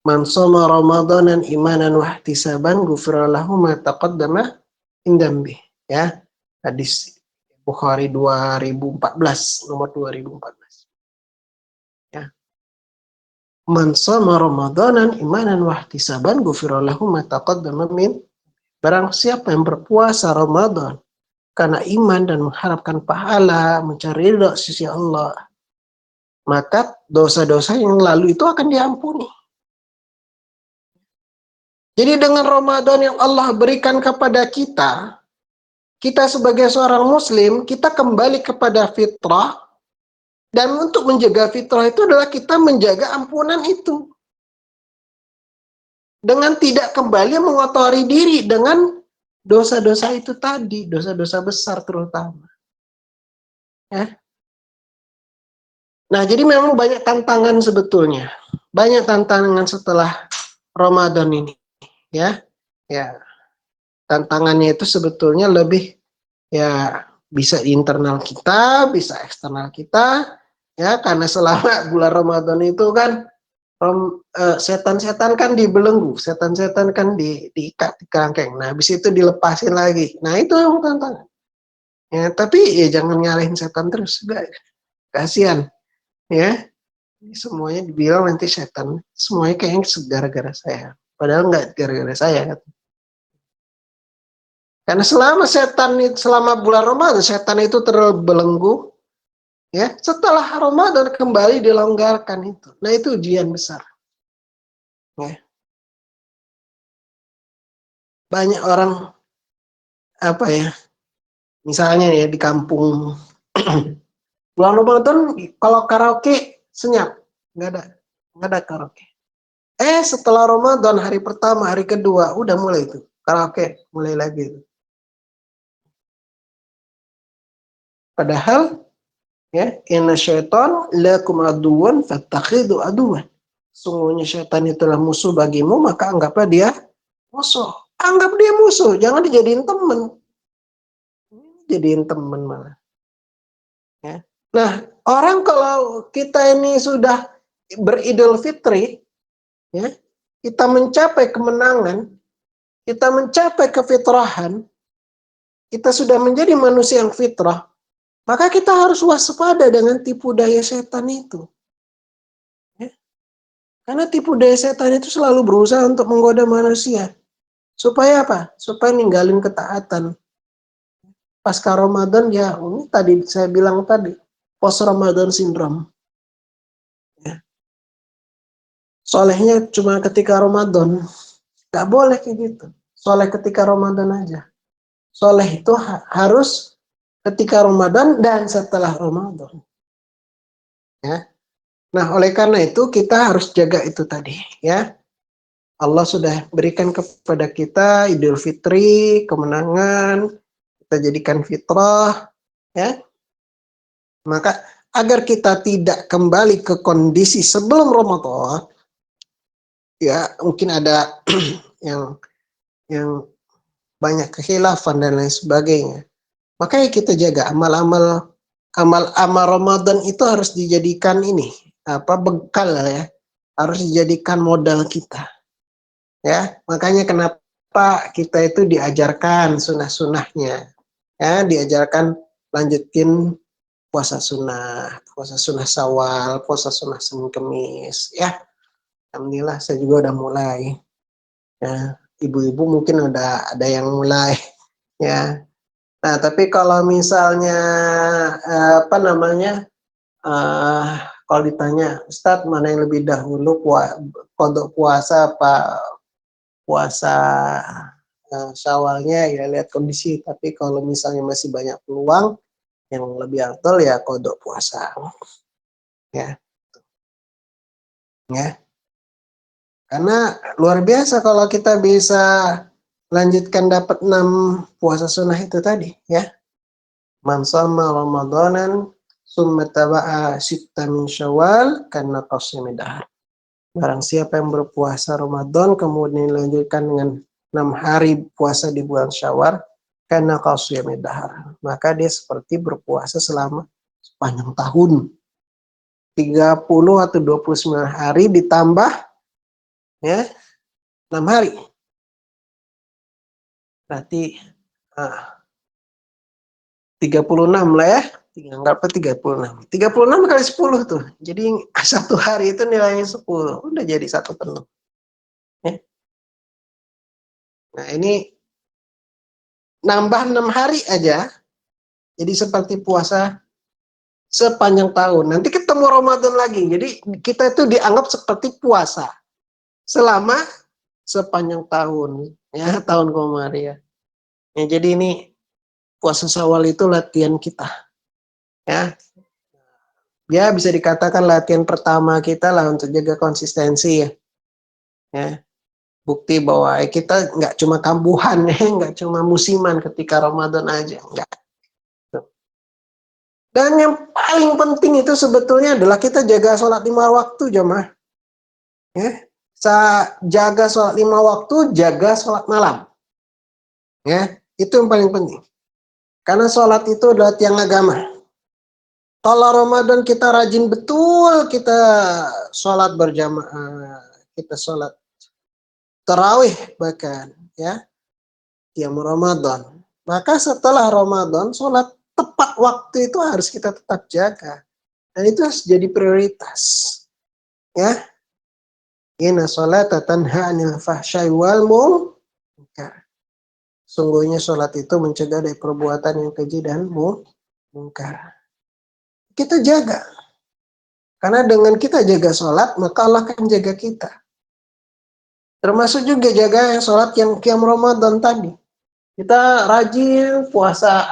Speaker 3: Man shoma ramadanan imanan wa ihtisaban ghufira lahu ma taqaddama min dzambi, ya. Hadis Bukhari 2014, nomor 2014. Ya. Man shoma ramadanan imanan wa ihtisaban ghufira lahu ma taqaddama min. Barang siapa yang berpuasa Ramadan karena iman dan mengharapkan pahala, mencari ridha sisi Allah, maka dosa-dosa yang lalu itu akan diampuni. Jadi dengan Ramadan yang Allah berikan kepada kita, kita sebagai seorang muslim, kita kembali kepada fitrah, dan untuk menjaga fitrah itu adalah kita menjaga ampunan itu. Dengan tidak kembali mengotori diri dengan dosa-dosa itu tadi, dosa-dosa besar terutama. Ya. Nah, jadi memang banyak tantangan sebetulnya. Banyak tantangan setelah Ramadan ini. Ya, ya. Tantangannya itu sebetulnya lebih ya bisa di internal kita, bisa eksternal kita, ya karena selama bulan Ramadan itu kan setan-setan kan dibelenggu, setan-setan kan diikat di kerangkeng. Nah, habis itu dilepasin lagi. Nah, itu yang tantangan. Ya, tapi ya jangan nyalahin setan terus, enggak. Kasihan, ya. Semuanya dibilang nanti setan, semuanya kayaknya gara-gara saya. Padahal enggak gara-gara saya. Karena selama bulan Ramadan setan itu terbelenggu, ya. Setelah Ramadan kembali dilonggarkan itu. Nah, itu ujian besar. Ya. Banyak orang apa ya? Misalnya ya di kampung bulan Ramadan kalau karaoke senyap, nggak ada karaoke. Setelah Ramadan hari pertama, hari kedua udah mulai itu karaoke mulai lagi. Padahal ya inna syaitan lakum aduwan fattakhidhu aduwan. Sungguhnya syaitan itulah musuh bagimu, maka anggaplah dia musuh. Anggap dia musuh, jangan dijadiin teman. Jadiin teman malah. Ya. Nah, orang kalau kita ini sudah beridul fitri, ya, kita mencapai kemenangan, kita mencapai kefitrahan, kita sudah menjadi manusia yang fitrah, maka kita harus waspada dengan tipu daya setan itu. Ya. Karena tipu daya setan itu selalu berusaha untuk menggoda manusia. Supaya apa? Supaya ninggalin ketaatan. Pasca Ramadan, ya ini tadi saya bilang tadi, post Ramadan syndrome. Ya. Solehnya cuma ketika Ramadan. Gak boleh kayak gitu. Soleh ketika Ramadan aja. Soleh itu harus ketika Ramadan dan setelah Ramadan. Ya. Nah, oleh karena itu kita harus jaga itu tadi. Ya, Allah sudah berikan kepada kita Idul Fitri, kemenangan, kita jadikan fitrah. Ya, maka agar kita tidak kembali ke kondisi sebelum Ramadan, ya mungkin ada yang banyak kekhilafan dan lain sebagainya. Makanya kita jaga amal-amal Ramadan itu harus dijadikan ini bekal ya, harus dijadikan modal kita. Ya, makanya kenapa kita itu diajarkan sunnah-sunnahnya. Ya, diajarkan lanjutin puasa sunnah Syawal, puasa sunnah Senin Kemis. Ya, alhamdulillah saya juga udah mulai. Ya, ibu-ibu mungkin udah ada yang mulai. Ya, nah, tapi kalau misalnya kalau ditanya, Ustadz mana yang lebih dahulu kodok puasa apa puasa Syawalnya, ya lihat kondisi. Tapi kalau misalnya masih banyak peluang, yang lebih afdal ya kodok puasa. Ya, ya. Karena luar biasa kalau kita bisa lanjutkan dapat 6 puasa sunnah itu tadi, ya. Man shoma Ramadanan summa taba'a sitta min Syawal kana qasimi dahar. Barang siapa yang berpuasa Ramadan kemudian dilanjutkan dengan 6 hari puasa di bulan Syawal kana qasimi dahar. Maka dia seperti berpuasa selama sepanjang tahun. 30 atau 29 hari ditambah ya 6 hari. Berarti 36 lah ya. Anggap 36. 36 kali 10 tuh. Jadi satu hari itu nilainya 10. Udah jadi satu penuh. Ya. Nah, ini nambah 6 hari aja. Jadi seperti puasa sepanjang tahun. Nanti ketemu Ramadan lagi. Jadi kita itu dianggap seperti puasa selama sepanjang tahun. Ya, tahun Komariah. Ya, jadi ini puasa Syawal itu latihan kita. Ya, ya bisa dikatakan latihan pertama kita lah untuk jaga konsistensi ya. Ya, bukti bahwa kita nggak cuma kambuhan ya, nggak cuma musiman ketika Ramadan aja, nggak. Dan yang paling penting itu sebetulnya adalah kita jaga sholat 5 waktu, jemaah. Ya, jaga sholat 5 waktu, jaga sholat malam. Ya, itu yang paling penting. Karena sholat itu adalah tiang agama. Kalau Ramadan kita rajin betul, kita sholat berjamaah, kita sholat tarawih bahkan, ya, tiang Ramadan. Maka setelah Ramadan, sholat tepat waktu itu harus kita tetap jaga. Dan itu harus jadi prioritas. Ya, inna sholata tanha 'anil fahsya'i wal munkar. Sungguhnya sholat itu mencegah dari perbuatan yang keji dan munkar. Kita jaga. Karena dengan kita jaga sholat, maka Allah akan jaga kita. Termasuk juga jaga yang sholat yang qiyam Ramadan tadi. Kita rajin puasa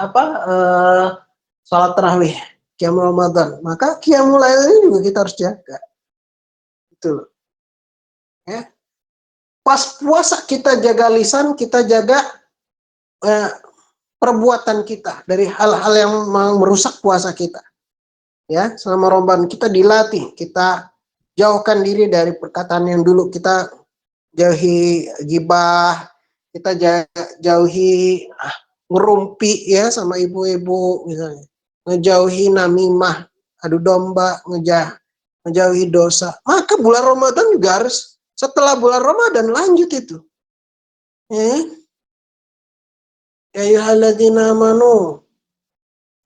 Speaker 3: sholat tarawih qiyam Ramadan. Maka qiyamul lail ini juga kita harus jaga. Itu loh. Ya. Pas puasa kita jaga lisan, kita jaga perbuatan kita dari hal-hal yang merusak puasa kita. Ya, selama Ramadan kita dilatih, kita jauhkan diri dari perkataan yang dulu kita jauhi gibah, kita jauhi ngerumpi ya sama ibu-ibu misalnya, ngejauhi namimah, adu domba, ngejauhi dosa. Maka bulan Ramadan juga harus, setelah bulan Ramadan lanjut itu. Ya ayyuhalladzina amanu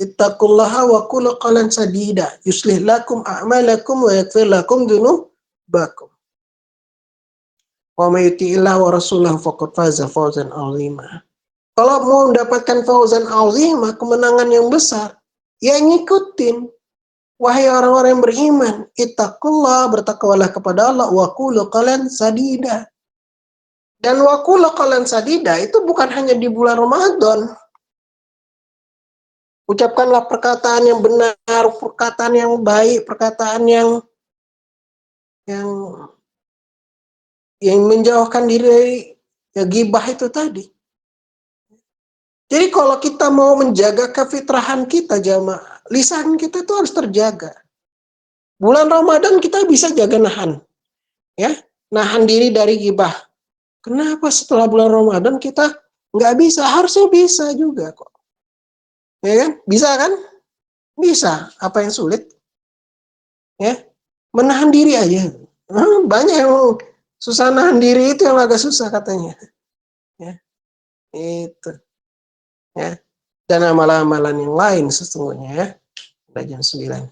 Speaker 3: ittaqullaha wa qulu qawlan sadida yuslih lakum a'malakum wa yaghfir lakum dzunubakum. Wa may yuti'illah wa rasulahu faqad faza fawzan 'azima. Kalau mau mendapatkan fauzan 'azima, kemenangan yang besar, ya ngikutin. Wahai orang-orang yang beriman, ittaqullah, bertakwalah kepada Allah, wa qulu qawlan sadida. Dan wa qulu qawlan sadida itu bukan hanya di bulan Ramadan. Ucapkanlah perkataan yang benar, perkataan yang baik, perkataan yang menjauhkan diri dari ghibah itu tadi. Jadi kalau kita mau menjaga kefitrahan kita, jamaah, lisan kita itu harus terjaga. Bulan Ramadan kita bisa jaga nahan. Ya, nahan diri dari ghibah. Kenapa setelah bulan Ramadan kita nggak bisa? Harusnya bisa juga kok. Ya kan? Bisa kan? Bisa. Apa yang sulit? Ya, menahan diri aja. Banyak yang susah nahan diri, itu yang agak susah katanya. Ya, itu. Ya, dan amalan-amalan yang lain sesungguhnya ya. Udah jam 9.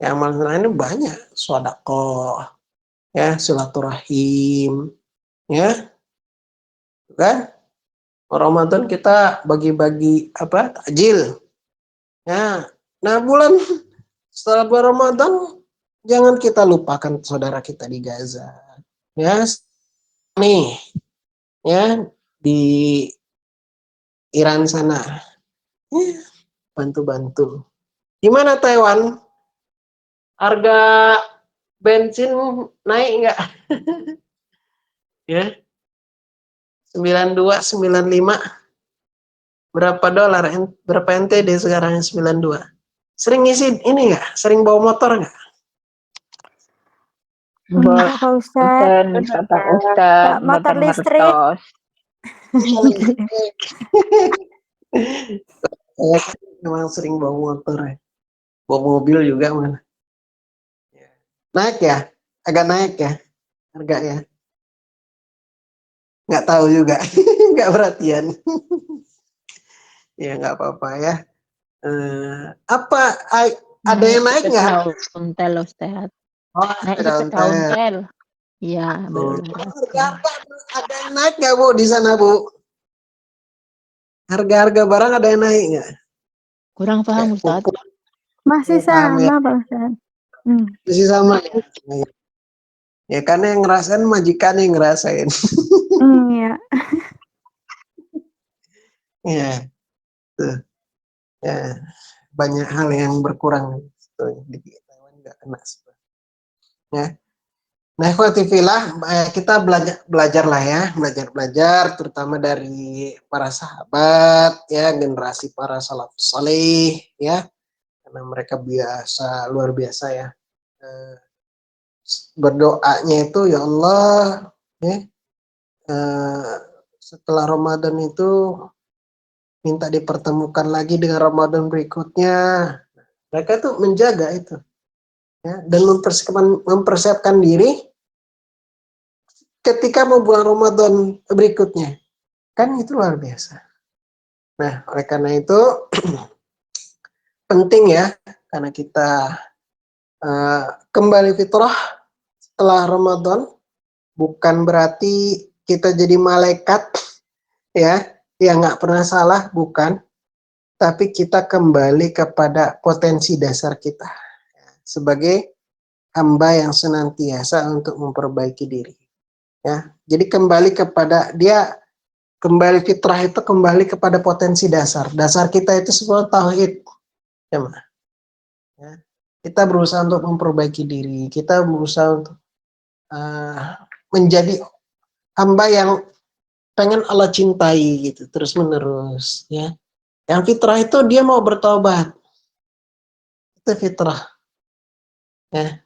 Speaker 3: Ya, amalan lain banyak. Sedekah, ya, silaturahim, ya. Kan? Ramadan kita bagi-bagi takjil. Ya. Nah, setelah bulan Ramadan jangan kita lupakan saudara kita di Gaza. Ya. Nih, ya, di Iran sana. Ya, bantu-bantu. Gimana Taiwan? Harga bensin naik nggak? Ya. 92, 95. Berapa dolar? Berapa NTD sekarang 92? Sering ngisi ini nggak? Sering bawa motor nggak?
Speaker 2: Enggak,
Speaker 4: Pak Ustadz.
Speaker 2: kata Ustadz,
Speaker 4: Motor listrik.
Speaker 2: mertos.
Speaker 3: Saya memang sering bawa motor ya. Bawa mobil juga mana. Naik ya? Agak naik ya harga ya? Nggak tahu juga. Nggak perhatian. Ya nggak apa-apa ya. Ada yang naik nggak?
Speaker 2: Ontel Ustadz.
Speaker 3: Oh,
Speaker 2: Naik
Speaker 3: ada
Speaker 2: sepeda ontel. Iya, belum.
Speaker 3: Harga ada yang naik nggak Bu di sana Bu? Harga-harga barang ada yang naik nggak?
Speaker 2: Kurang paham Ustadz. Masih
Speaker 3: Paham ya?
Speaker 2: sama Pak Ustaz.
Speaker 3: Masih sama ya? Ya karena yang ngerasain majikan yang ngerasain.
Speaker 2: Ya.
Speaker 3: Iya, tuh. Ya, banyak hal yang berkurang tuh, di Taiwan nggak kena ya. Nah, ikhwatifillah, kita belajar lah ya, belajar terutama dari para sahabat ya, generasi para salafus saleh ya, karena mereka luar biasa ya. Eh, Berdoanya itu ya Allah ya, eh, setelah Ramadan itu minta dipertemukan lagi dengan Ramadan berikutnya. Mereka tuh menjaga itu ya, dan mempersiapkan diri ketika mau bulan Ramadan berikutnya. Kan itu luar biasa. Nah, oleh karena itu penting ya, karena kita kembali fitrah setelah Ramadan, bukan berarti kita jadi malaikat ya, yang nggak pernah salah, bukan. Tapi kita kembali kepada potensi dasar kita sebagai hamba yang senantiasa untuk memperbaiki diri. Ya, jadi kembali kepada dia, kembali fitrah itu kembali kepada potensi dasar. Dasar kita itu semua tauhid. Ya, ya. Kita berusaha untuk memperbaiki diri. Kita berusaha untuk menjadi hamba yang pengen Allah cintai gitu terus menerus. Ya, yang fitrah itu dia mau bertobat. Itu fitrah. Ya.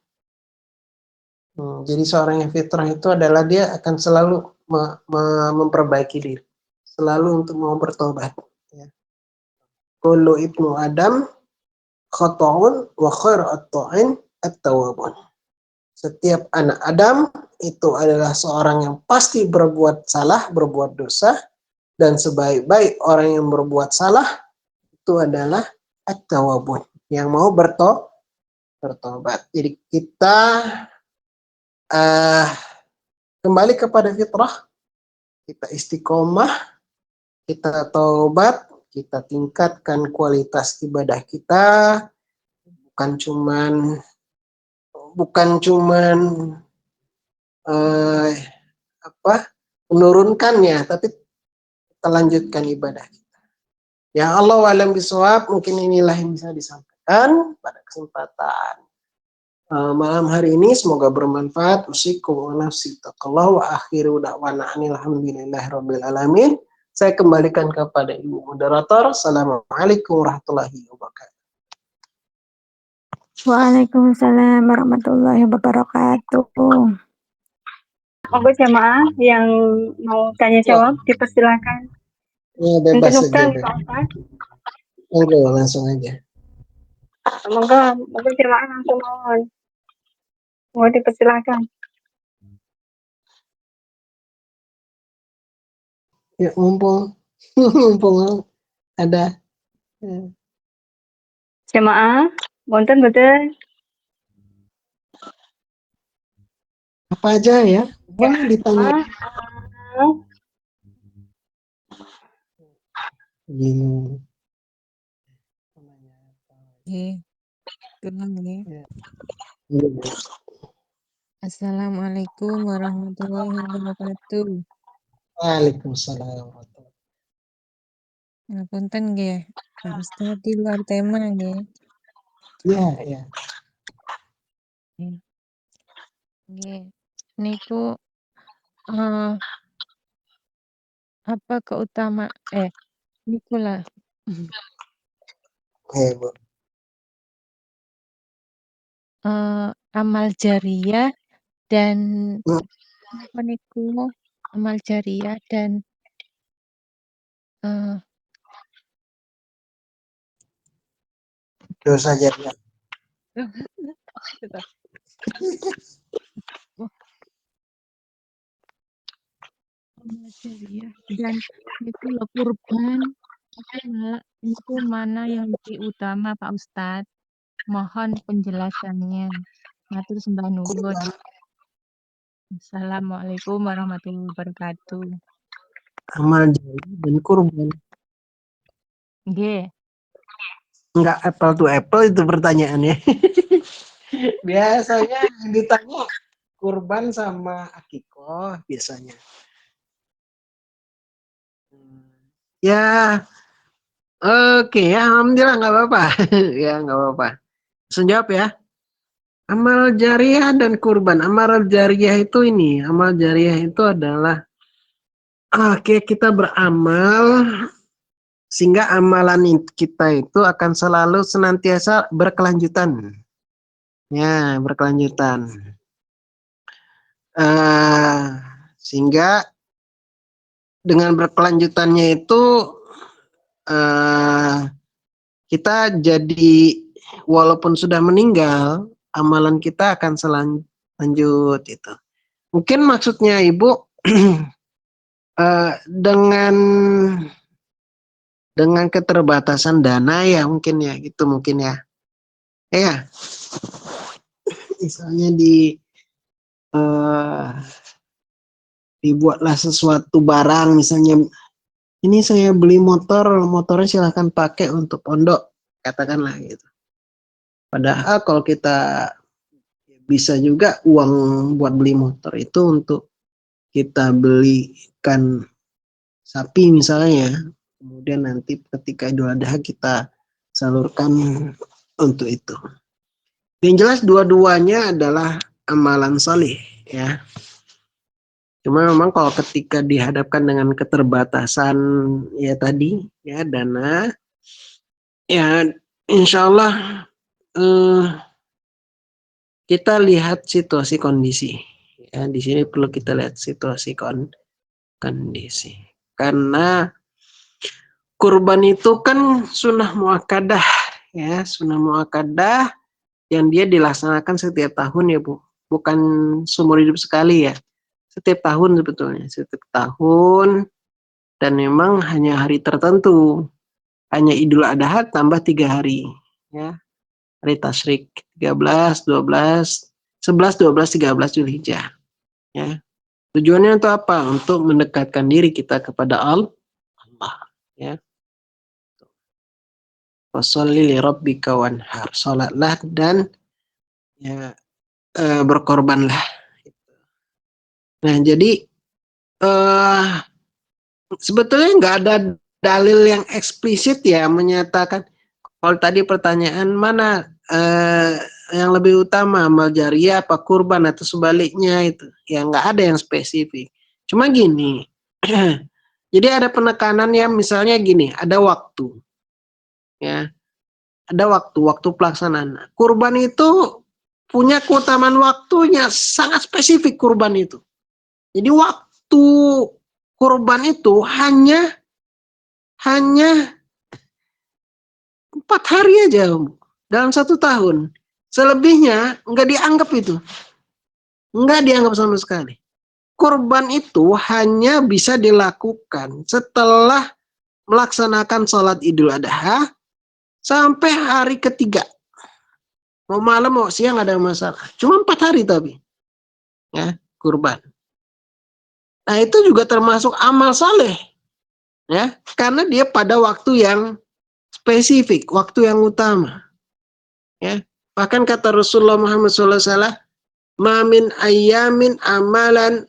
Speaker 3: Jadi seorang yang fitrah itu adalah dia akan selalu memperbaiki diri, selalu untuk mau bertobat. Ya. Kullu ibnu Adam khata'un wa khairu at-ta'in at-tawwabun. Setiap anak Adam itu adalah seorang yang pasti berbuat salah, berbuat dosa, dan sebaik-baik orang yang berbuat salah itu adalah at-tawwabun, yang mau bertobat. Jadi kita kembali kepada fitrah, kita istiqomah, kita taubat, kita tingkatkan kualitas ibadah kita, bukan cuman menurunkannya, tapi kita lanjutkan ibadah kita. Ya Allah alam bisawab, mungkin inilah yang bisa disampaikan pada kesempatan malam hari ini, semoga bermanfaat. Usikum wa nafsi taqallah wa akhiru da'wana alhamdulillahirabbil alamin. Saya kembalikan kepada Ibu Moderator. Assalamualaikum warahmatullahi wabarakatuh.
Speaker 2: Waalaikumsalam warahmatullahi wabarakatuh.
Speaker 1: Monggo jamaah yang mau tanya jawab dipersilakan.
Speaker 3: Ya, bebas
Speaker 1: Untuk
Speaker 3: saja.
Speaker 1: Pak Ustaz.
Speaker 3: Monggo langsung aja.
Speaker 1: Monggo jamaah langsung mohon. Mau dipersilakan.
Speaker 3: Ya, mumpung ada.
Speaker 1: Jamaah, wonten betul.
Speaker 3: Apa aja ya? Boleh ditanya.
Speaker 4: Assalamualaikum warahmatullahi wabarakatuh.
Speaker 3: Waalaikumsalam.
Speaker 4: Punten nggih, Pak Ustaz di luar tema nggih.
Speaker 3: Ya.
Speaker 4: Nggih. Niku apa niku lah.
Speaker 3: Bu.
Speaker 4: Amal jariyah dan apa niku? Amal jariyah dan
Speaker 3: Dosa jariah.
Speaker 4: Amal jariyah dan niku lho kurban itu mana yang lebih utama Pak Ustadz? Mohon penjelasannya. Matur sembah nuwun. Assalamualaikum warahmatullahi wabarakatuh.
Speaker 3: Amal jariah dan kurban.
Speaker 4: Nggih.
Speaker 3: Enggak apple to apple itu pertanyaannya. Biasanya yang ditanya kurban sama akikoh biasanya. Ya, oke ya, alhamdulillah nggak apa-apa. Ya nggak apa-apa. Langsung jawab ya. Amal jariah dan kurban. Amal jariah itu ini. Amal jariah itu adalah oke kita beramal sehingga amalan kita itu akan selalu senantiasa berkelanjutan. Ya, berkelanjutan. Eh, sehingga dengan berkelanjutannya itu eh, kita jadi walaupun sudah meninggal, amalan kita akan selanjut itu. Mungkin maksudnya Ibu dengan keterbatasan dana ya mungkin ya gitu mungkin ya. Ya, misalnya eh, dibuatlah sesuatu barang misalnya ini saya beli motornya silahkan pakai untuk pondok katakanlah gitu. Padahal kalau kita bisa juga uang buat beli motor itu untuk kita belikan sapi misalnya, kemudian nanti ketika Idul Adha kita salurkan untuk itu. Yang jelas dua-duanya adalah amalan salih ya. Cuma memang kalau ketika dihadapkan dengan keterbatasan ya tadi ya dana ya insya Allah eh, kita lihat situasi kondisi ya di sini perlu kita lihat situasi kondisi karena kurban itu kan sunnah muakkadah ya sunnah muakkadah yang dia dilaksanakan setiap tahun ya Bu bukan seumur hidup sekali ya setiap tahun sebetulnya setiap tahun dan memang hanya hari tertentu hanya Idul Adha tambah 3 hari ya hari tasyrik 13, 12, 11, 12, 13 Zulhijjah ya tujuannya untuk apa untuk mendekatkan diri kita kepada Allah ya washolli li rabbika wanhar salatlah dan ya berkorbanlah nah jadi eh sebetulnya nggak ada dalil yang eksplisit ya menyatakan kalau tadi pertanyaan mana yang lebih utama amal jariah apa kurban atau sebaliknya itu ya nggak ada yang spesifik cuma gini jadi ada penekanan yang misalnya gini ada waktu ya ada waktu pelaksanaan kurban itu punya keutamaan waktunya sangat spesifik kurban itu jadi waktu kurban itu hanya 4 hari aja dalam 1 tahun. Selebihnya nggak dianggap itu. Nggak dianggap sama sekali. Kurban itu hanya bisa dilakukan setelah melaksanakan sholat Idul Adha sampai hari ketiga. Mau malam mau siang ada masalah. Cuma 4 hari tapi. Ya, kurban. Nah itu juga termasuk amal saleh. Ya, karena dia pada waktu yang spesifik, waktu yang utama. Ya, bahkan kata Rasulullah Muhammad SAW, "Mamin ayamin amalan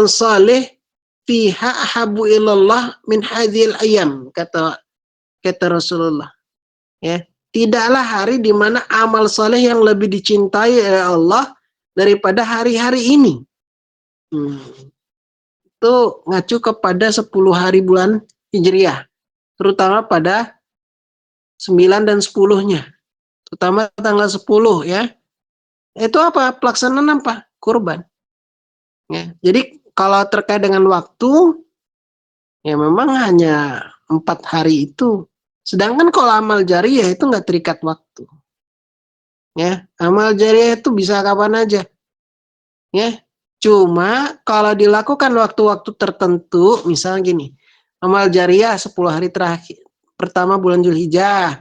Speaker 3: saleh fiha ahabu ilallah min hadhil ayam," kata Rasulullah. Ya, tidaklah hari di mana amal saleh yang lebih dicintai oleh Allah daripada hari-hari ini. Itu ngacu kepada 10 hari bulan Hijriah, terutama pada 9 dan 10-nya. Terutama tanggal 10 ya. Itu apa? Pelaksanaan apa? Kurban. Ya. Jadi kalau terkait dengan waktu, ya memang hanya 4 hari itu. Sedangkan kalau amal jariah itu nggak terikat waktu. Ya, amal jariah itu bisa kapan aja. Ya, cuma kalau dilakukan waktu-waktu tertentu, misalnya gini, amal jariah 10 hari terakhir, pertama bulan Zulhijjah,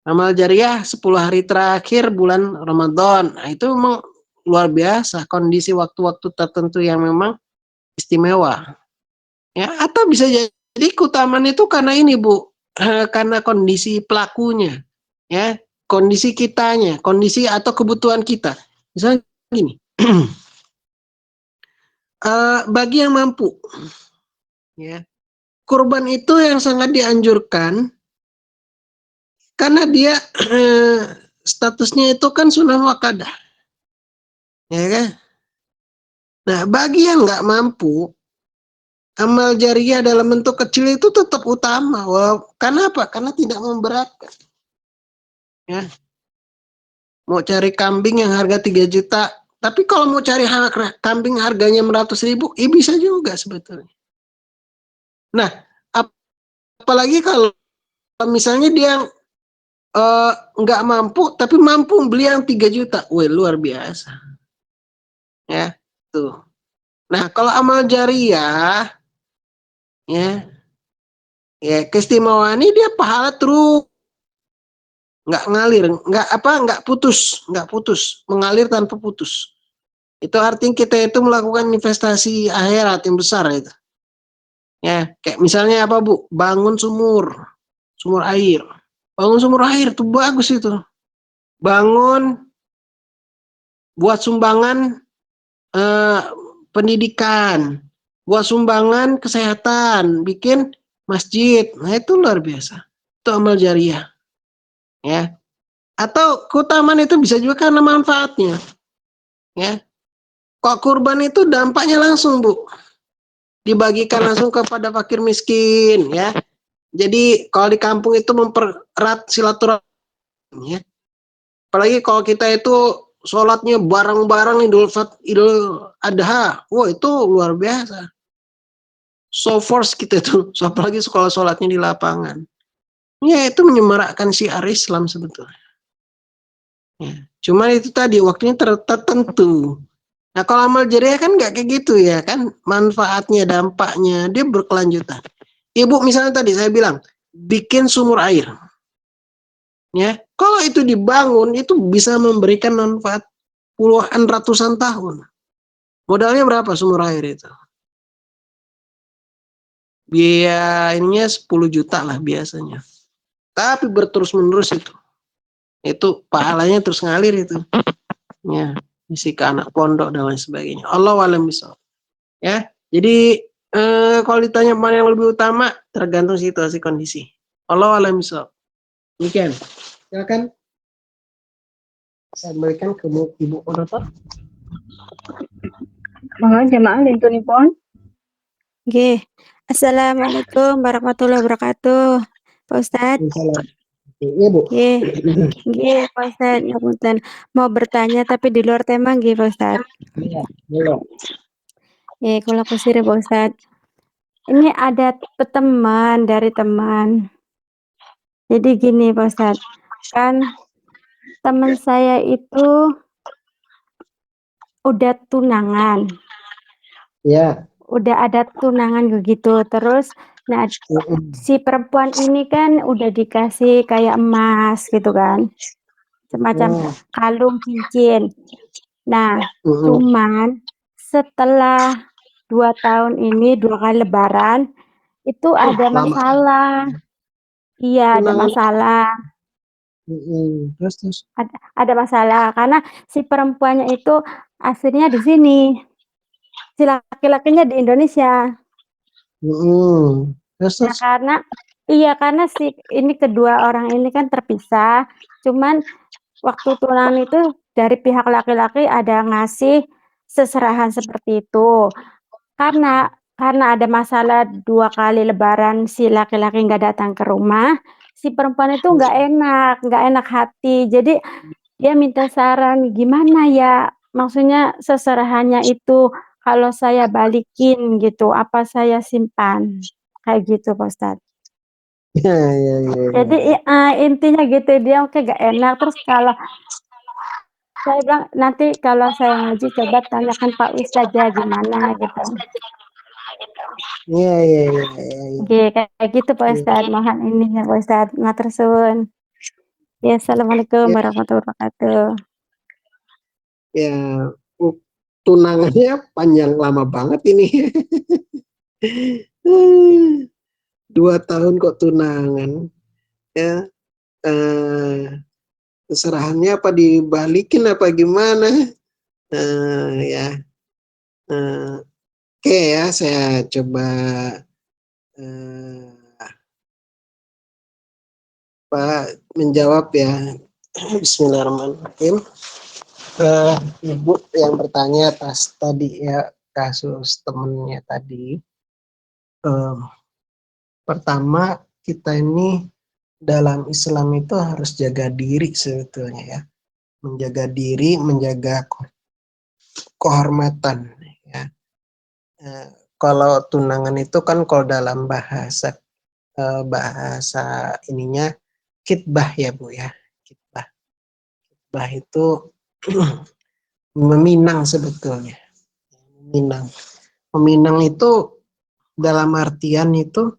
Speaker 3: amal jariah 10 hari terakhir bulan Ramadan. Nah, itu memang luar biasa kondisi waktu-waktu tertentu yang memang istimewa. Ya, atau bisa jadi keutamaan itu karena ini, Bu. karena kondisi pelakunya, ya, kondisi kitanya, kondisi atau kebutuhan kita. Misalnya gini, bagi yang mampu, ya, kurban itu yang sangat dianjurkan karena dia statusnya itu kan sunnah muakkadah, ya kan? Nah, bagi yang nggak mampu, amal jariah dalam bentuk kecil itu tetap utama. Karena apa? Karena tidak memberatkan. Ya. Mau cari kambing yang harga 3 juta, tapi kalau mau cari kambing harganya 100.000, bisa juga sebetulnya. Nah, apalagi kalau misalnya dia nggak mampu, tapi mampu beli yang 3 juta. Wih, luar biasa. Ya, tuh. Nah, kalau amal jariah, ya, keistimewaan ini dia pahala terus, nggak ngalir, nggak putus, mengalir tanpa putus. Itu artinya kita itu melakukan investasi akhirat yang besar itu. Ya, kayak misalnya apa Bu? Bangun sumur air. Bangun sumur air itu bagus itu. Bangun buat sumbangan pendidikan, buat sumbangan kesehatan, bikin masjid. Nah, itu luar biasa. Itu amal jariah. Ya. Atau keutamaan itu bisa juga karena manfaatnya. Ya. Kok kurban itu dampaknya langsung, Bu. Dibagikan langsung kepada fakir miskin, ya. Jadi kalau di kampung itu mempererat silaturahmi, ya. Apalagi kalau kita itu sholatnya bareng-bareng Idul Adha, wah itu luar biasa. So force kita tuh, apalagi sekolah sholatnya di lapangan. Ya itu menyemarakkan syiar Islam sebetulnya. Ya. Cuma itu tadi waktunya tertentu. Nah kalau amal jariah kan nggak kayak gitu ya kan, manfaatnya, dampaknya dia berkelanjutan. Ibu misalnya tadi saya bilang bikin sumur air, ya kalau itu dibangun itu bisa memberikan manfaat puluhan ratusan tahun. Modalnya berapa sumur air itu? Biayanya 10 juta lah biasanya. Tapi berterus menerus itu pahalanya terus ngalir itu. Ya, isi ke anak pondok dan lain sebagainya. Allah alam bisawab. Ya, jadi kalau ditanya mana yang lebih utama tergantung situasi kondisi. Allah alam bisawab. Demikian. Silakan saya berikan ke Ibu Moderator.
Speaker 2: Monggo jamaah lintunipun.
Speaker 5: Nggih. Assalamualaikum warahmatullahi wabarakatuh. Pak Ustadz.
Speaker 3: Iya, Bu.
Speaker 5: Nggih. Nggih, Pak Ustadz, ngapunten. Mau bertanya tapi di luar tema nggih, Pak Ustadz.
Speaker 3: Iya, belum.
Speaker 5: Nggih, kula kusir Pak Ustadz. Ini ada teman dari teman. Jadi gini, Pak Ustadz. Kan teman saya itu udah tunangan.
Speaker 3: Ya.
Speaker 5: Udah ada tunangan begitu. Terus nah si perempuan ini kan udah dikasih kayak emas gitu kan. Semacam kalung cincin. Nah, cuman setelah 2 tahun ini 2 kali lebaran itu ada masalah. Iya, ada masalah.
Speaker 3: Terus.
Speaker 5: Ada masalah karena si perempuannya itu aslinya di sini. Si laki-lakinya di Indonesia.
Speaker 3: Terus.
Speaker 5: Ya karena si ini kedua orang ini kan terpisah. Cuman waktu tunangan itu dari pihak laki-laki ada ngasih seserahan seperti itu. Karena ada masalah 2 kali lebaran si laki-laki nggak datang ke rumah, si perempuan itu nggak enak hati. Jadi dia minta saran, gimana ya? Maksudnya seserahannya itu kalau saya balikin gitu, apa saya simpan? Kayak gitu, Pak Ustadz.
Speaker 3: Ya.
Speaker 5: Jadi intinya gitu, dia gak enak. Terus kalau saya bilang, nanti kalau saya ngaji coba tanyakan Pak Ustadz aja gimana gitu.
Speaker 3: Iya.
Speaker 5: Oke, kayak gitu Pak Ustadz. Mohon ininya Pak Ustadz, matur suwun. Ya, assalamualaikum warahmatullahi wabarakatuh.
Speaker 3: Ya, tunangannya panjang lama banget ini. 2 tahun kok tunangan, ya. Serahannya apa dibalikin apa gimana? Ya. Oke ya, saya coba menjawab ya. Bismillahirrahmanirrahim. Ibu yang bertanya atas tadi ya kasus temennya tadi. Pertama, kita ini dalam Islam itu harus jaga diri sebetulnya ya. Menjaga diri, menjaga kehormatan ya. Kalau tunangan itu kan kalau dalam bahasa ininya khitbah ya Bu ya. Khitbah itu meminang sebetulnya. Meminang itu dalam artian itu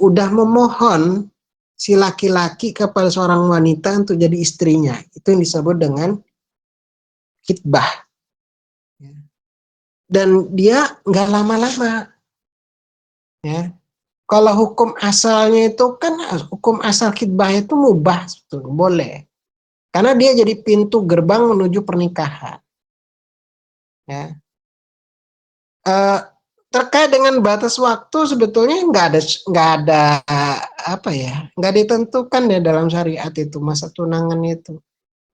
Speaker 3: udah memohon si laki-laki kepada seorang wanita untuk jadi istrinya. Itu yang disebut dengan khitbah. Dan dia nggak lama-lama. Ya. Kalau hukum asalnya itu kan hukum asal khitbah itu mubah, boleh. Karena dia jadi pintu gerbang menuju pernikahan. Ya. Terkait dengan batas waktu sebetulnya nggak ada apa ya, nggak ditentukan ya dalam syariat itu masa tunangan itu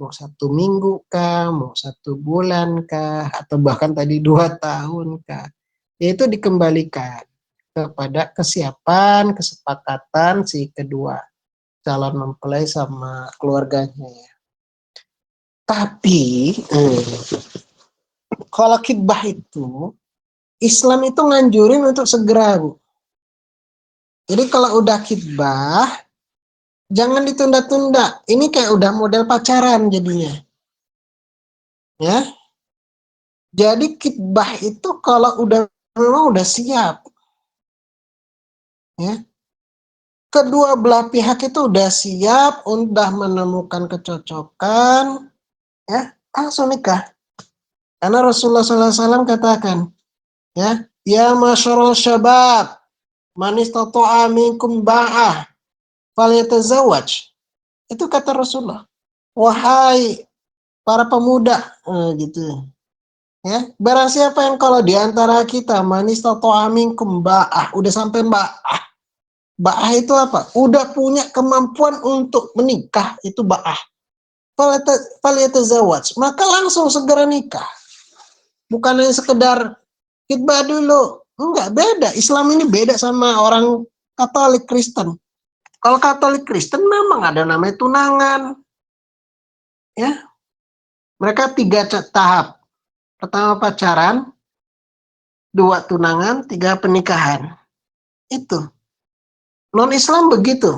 Speaker 3: mau 1 minggu kah, mau 1 bulan kah, atau bahkan tadi 2 tahun kah, yaitu dikembalikan kepada kesiapan kesepakatan si kedua calon mempelai sama keluarganya ya. Tapi kalau khitbah itu Islam itu nganjurin untuk segera, Bu. Jadi kalau udah khitbah, jangan ditunda-tunda. Ini kayak udah model pacaran jadinya. Ya. Jadi khitbah itu kalau memang udah siap. Ya. Kedua belah pihak itu udah siap, udah menemukan kecocokan, ya, langsung nikah. Karena Rasulullah SAW katakan, ya masyarul syabab, man istata'a minkum ba'ah falyatazawwaj. Itu kata Rasulullah. Wahai para pemuda, gitu. Ya, barang siapa yang kalau di antara kita man istata'a minkum ba'ah, udah sampai ba'ah. Ba'ah itu apa? Udah punya kemampuan untuk menikah, itu ba'ah. Falyatazawwaj, maka langsung segera nikah. Bukan hanya sekedar khitbah dulu. Enggak, beda. Islam ini beda sama orang Katolik Kristen. Kalau Katolik Kristen memang ada namanya tunangan. Ya. Mereka 3 tahap. Pertama pacaran, 2 tunangan, 3 pernikahan. Itu. Non-Islam begitu.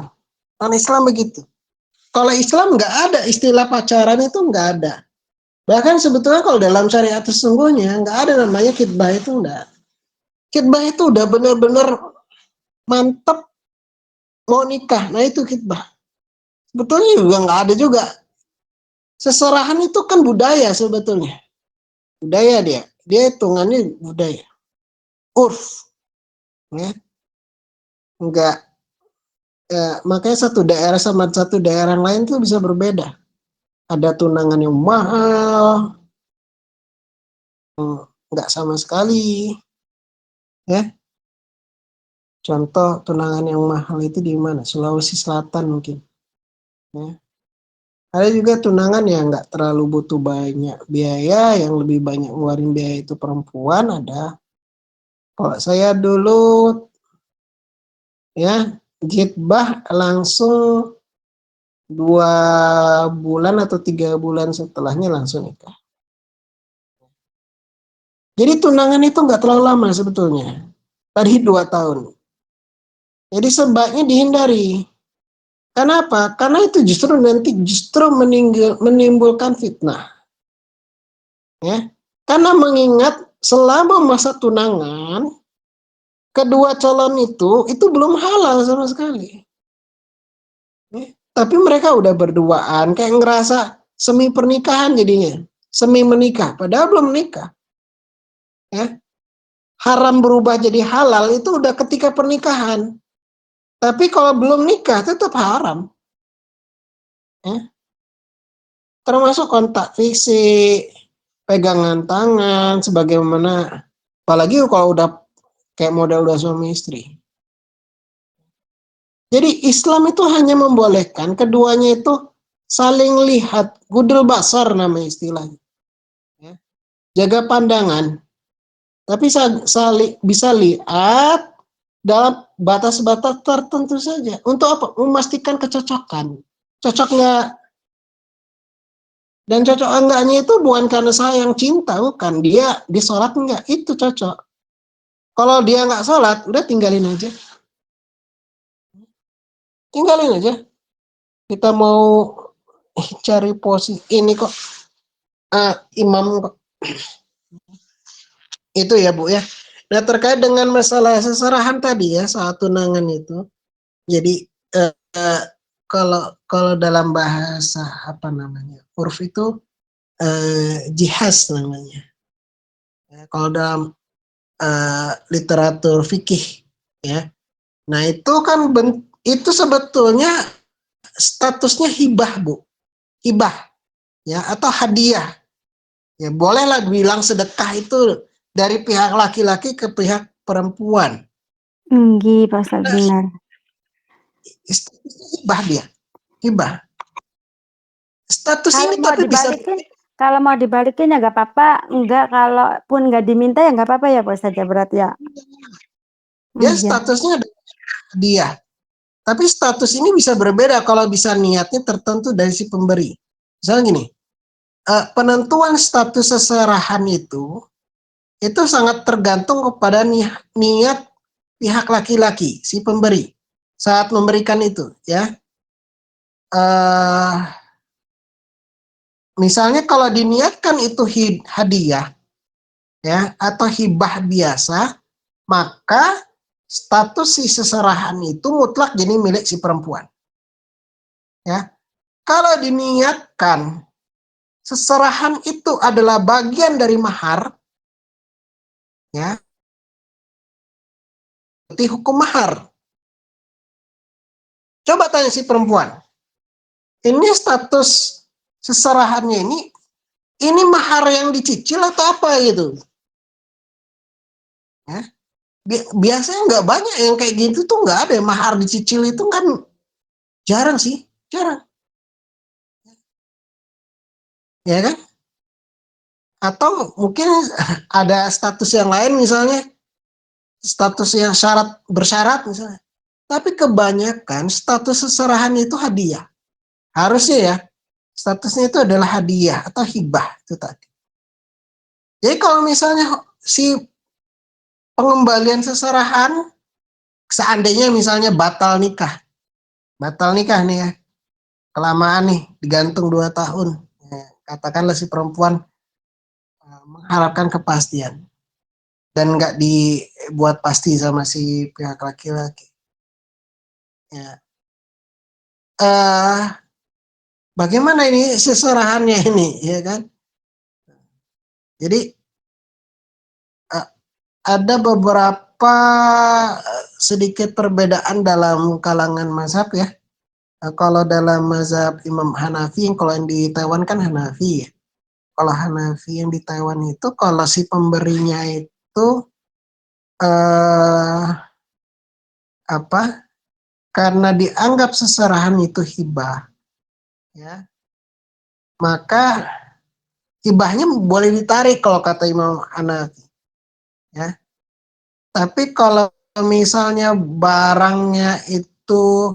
Speaker 3: Non-Islam begitu. Kalau Islam nggak ada istilah pacaran itu nggak ada. Bahkan sebetulnya kalau dalam syariat sesungguhnya nggak ada namanya khitbah itu enggak. Khitbah itu udah benar-benar mantep mau nikah. Nah itu khitbah. Sebetulnya juga nggak ada juga. Seserahan itu kan budaya sebetulnya. Budaya dia. Dia hitungannya budaya. Urf. Ya. Enggak. Makanya satu daerah sama satu daerah yang lain tuh bisa berbeda. Ada tunangan yang mahal. Enggak sama sekali. Ya. Contoh tunangan yang mahal itu di mana? Sulawesi Selatan mungkin. Ya. Ada juga tunangan yang nggak terlalu butuh banyak biaya, yang lebih banyak ngeluarin biaya itu perempuan ada. Kalau saya dulu ya khitbah langsung 2 bulan atau 3 bulan setelahnya langsung nikah. Jadi tunangan itu nggak terlalu lama sebetulnya. Tadi 2 tahun. Jadi sebaiknya dihindari. Kenapa? Karena itu justru nanti menimbulkan fitnah. Ya. Karena mengingat selama masa tunangan kedua calon itu belum halal sama sekali. Ya. Tapi mereka udah berduaan kayak ngerasa semi pernikahan jadinya. Semi menikah padahal belum menikah. Ya. haram berubah jadi halal itu udah ketika pernikahan. Tapi kalau belum nikah tetap haram. Ya. Termasuk kontak fisik, pegangan tangan, sebagaimana. Apalagi kalau udah kayak model udah suami istri. Jadi Islam itu hanya membolehkan keduanya itu saling lihat, gudul basar nama istilahnya. Ya. Jaga pandangan, tapi bisa lihat dalam batas-batas tertentu saja. Untuk apa? Memastikan kecocokan. Cocok nggak? Dan cocok enggaknya itu bukan karena sayang cinta, bukan. Dia sholat enggak, itu cocok. Kalau dia nggak sholat, udah tinggalin aja. Tinggalin aja. Kita mau cari posisi ini kok imam kok. Itu ya Bu ya. Nah terkait dengan masalah seserahan tadi ya saat tunangan itu. Jadi kalau dalam bahasa apa namanya urf itu jihaz namanya. Ya, kalau dalam literatur fikih ya. Nah itu kan itu sebetulnya statusnya hibah Bu, hibah ya atau hadiah. Ya bolehlah bilang sedekah itu dari pihak laki-laki ke pihak perempuan.
Speaker 5: Nggih, Pak Ustadz,
Speaker 3: Nah,
Speaker 5: benar.
Speaker 3: statusnya hibah dia, hibah. Status
Speaker 5: Kalau
Speaker 3: ini
Speaker 5: mau
Speaker 3: tapi bisa
Speaker 5: dibalikin ya nggak apa-apa, enggak kalaupun nggak diminta ya nggak apa-apa ya Pak Ustadz ya berat ya.
Speaker 3: dia
Speaker 5: Iya.
Speaker 3: statusnya dia. Tapi status ini bisa berbeda kalau bisa niatnya tertentu dari si pemberi. Misalnya gini, penentuan status seserahan itu sangat tergantung kepada niat pihak laki-laki, si pemberi saat memberikan itu, ya. Misalnya kalau diniatkan itu hadiah, ya, atau hibah biasa, maka status si seserahan itu mutlak jadi milik si perempuan. Ya, kalau diniatkan seserahan itu adalah bagian dari mahar, ya, berarti hukum mahar. Coba tanya si perempuan, ini status seserahannya ini mahar yang dicicil atau apa gitu? Ya, biasanya nggak banyak yang kayak gitu tuh, nggak ada mahar dicicil itu kan jarang sih, jarang, ya kan? Atau mungkin ada status yang lain misalnya status yang bersyarat misalnya. Tapi kebanyakan status seserahan itu hadiah. Harusnya ya, statusnya itu adalah hadiah atau hibah itu tadi. Jadi kalau misalnya si pengembalian seserahan, seandainya misalnya batal nikah nih ya, kelamaan nih, digantung 2 tahun. Ya, katakanlah si perempuan mengharapkan kepastian dan nggak dibuat pasti sama si pihak laki-laki. Ya. Bagaimana ini seserahannya ini, ya kan? Jadi ada beberapa sedikit perbedaan dalam kalangan mazhab ya. Kalau dalam mazhab Imam Hanafi, kalau yang di Taiwan kan Hanafi ya. Kalau Hanafi yang di Taiwan itu, kalau si pemberinya itu karena dianggap seserahan itu hibah, ya, maka hibahnya boleh ditarik kalau kata Imam Hanafi, ya. Tapi kalau misalnya barangnya itu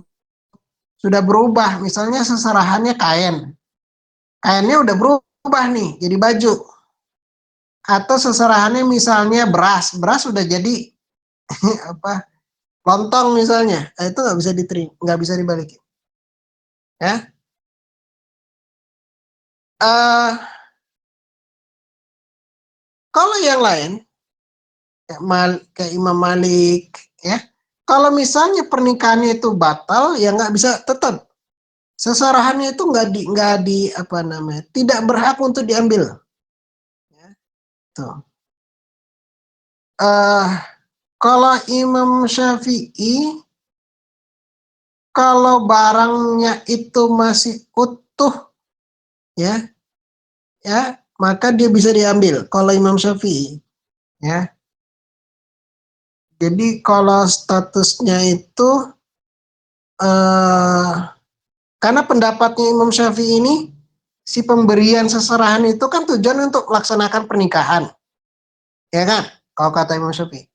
Speaker 3: sudah berubah, misalnya seserahannya kainnya udah berubah nih jadi baju, atau seserahannya misalnya beras sudah jadi apa lontong misalnya, itu nggak bisa diterima, nggak bisa dibalikin, ya. Kalau yang lain kayak Imam Malik, ya, kalau misalnya pernikahannya itu batal, ya nggak bisa, tetap seserahannya itu nggak di apa namanya, tidak berhak untuk diambil, ya. Tuh. eh kalau Imam Syafi'i, kalau barangnya itu masih utuh, ya, maka dia bisa diambil. Kalau Imam Syafi'i, ya. Jadi kalau statusnya itu, eh karena pendapatnya Imam Syafi'i ini, si pemberian seserahan itu kan tujuan untuk melaksanakan pernikahan, ya kan? Kalau kata Imam Syafi'i.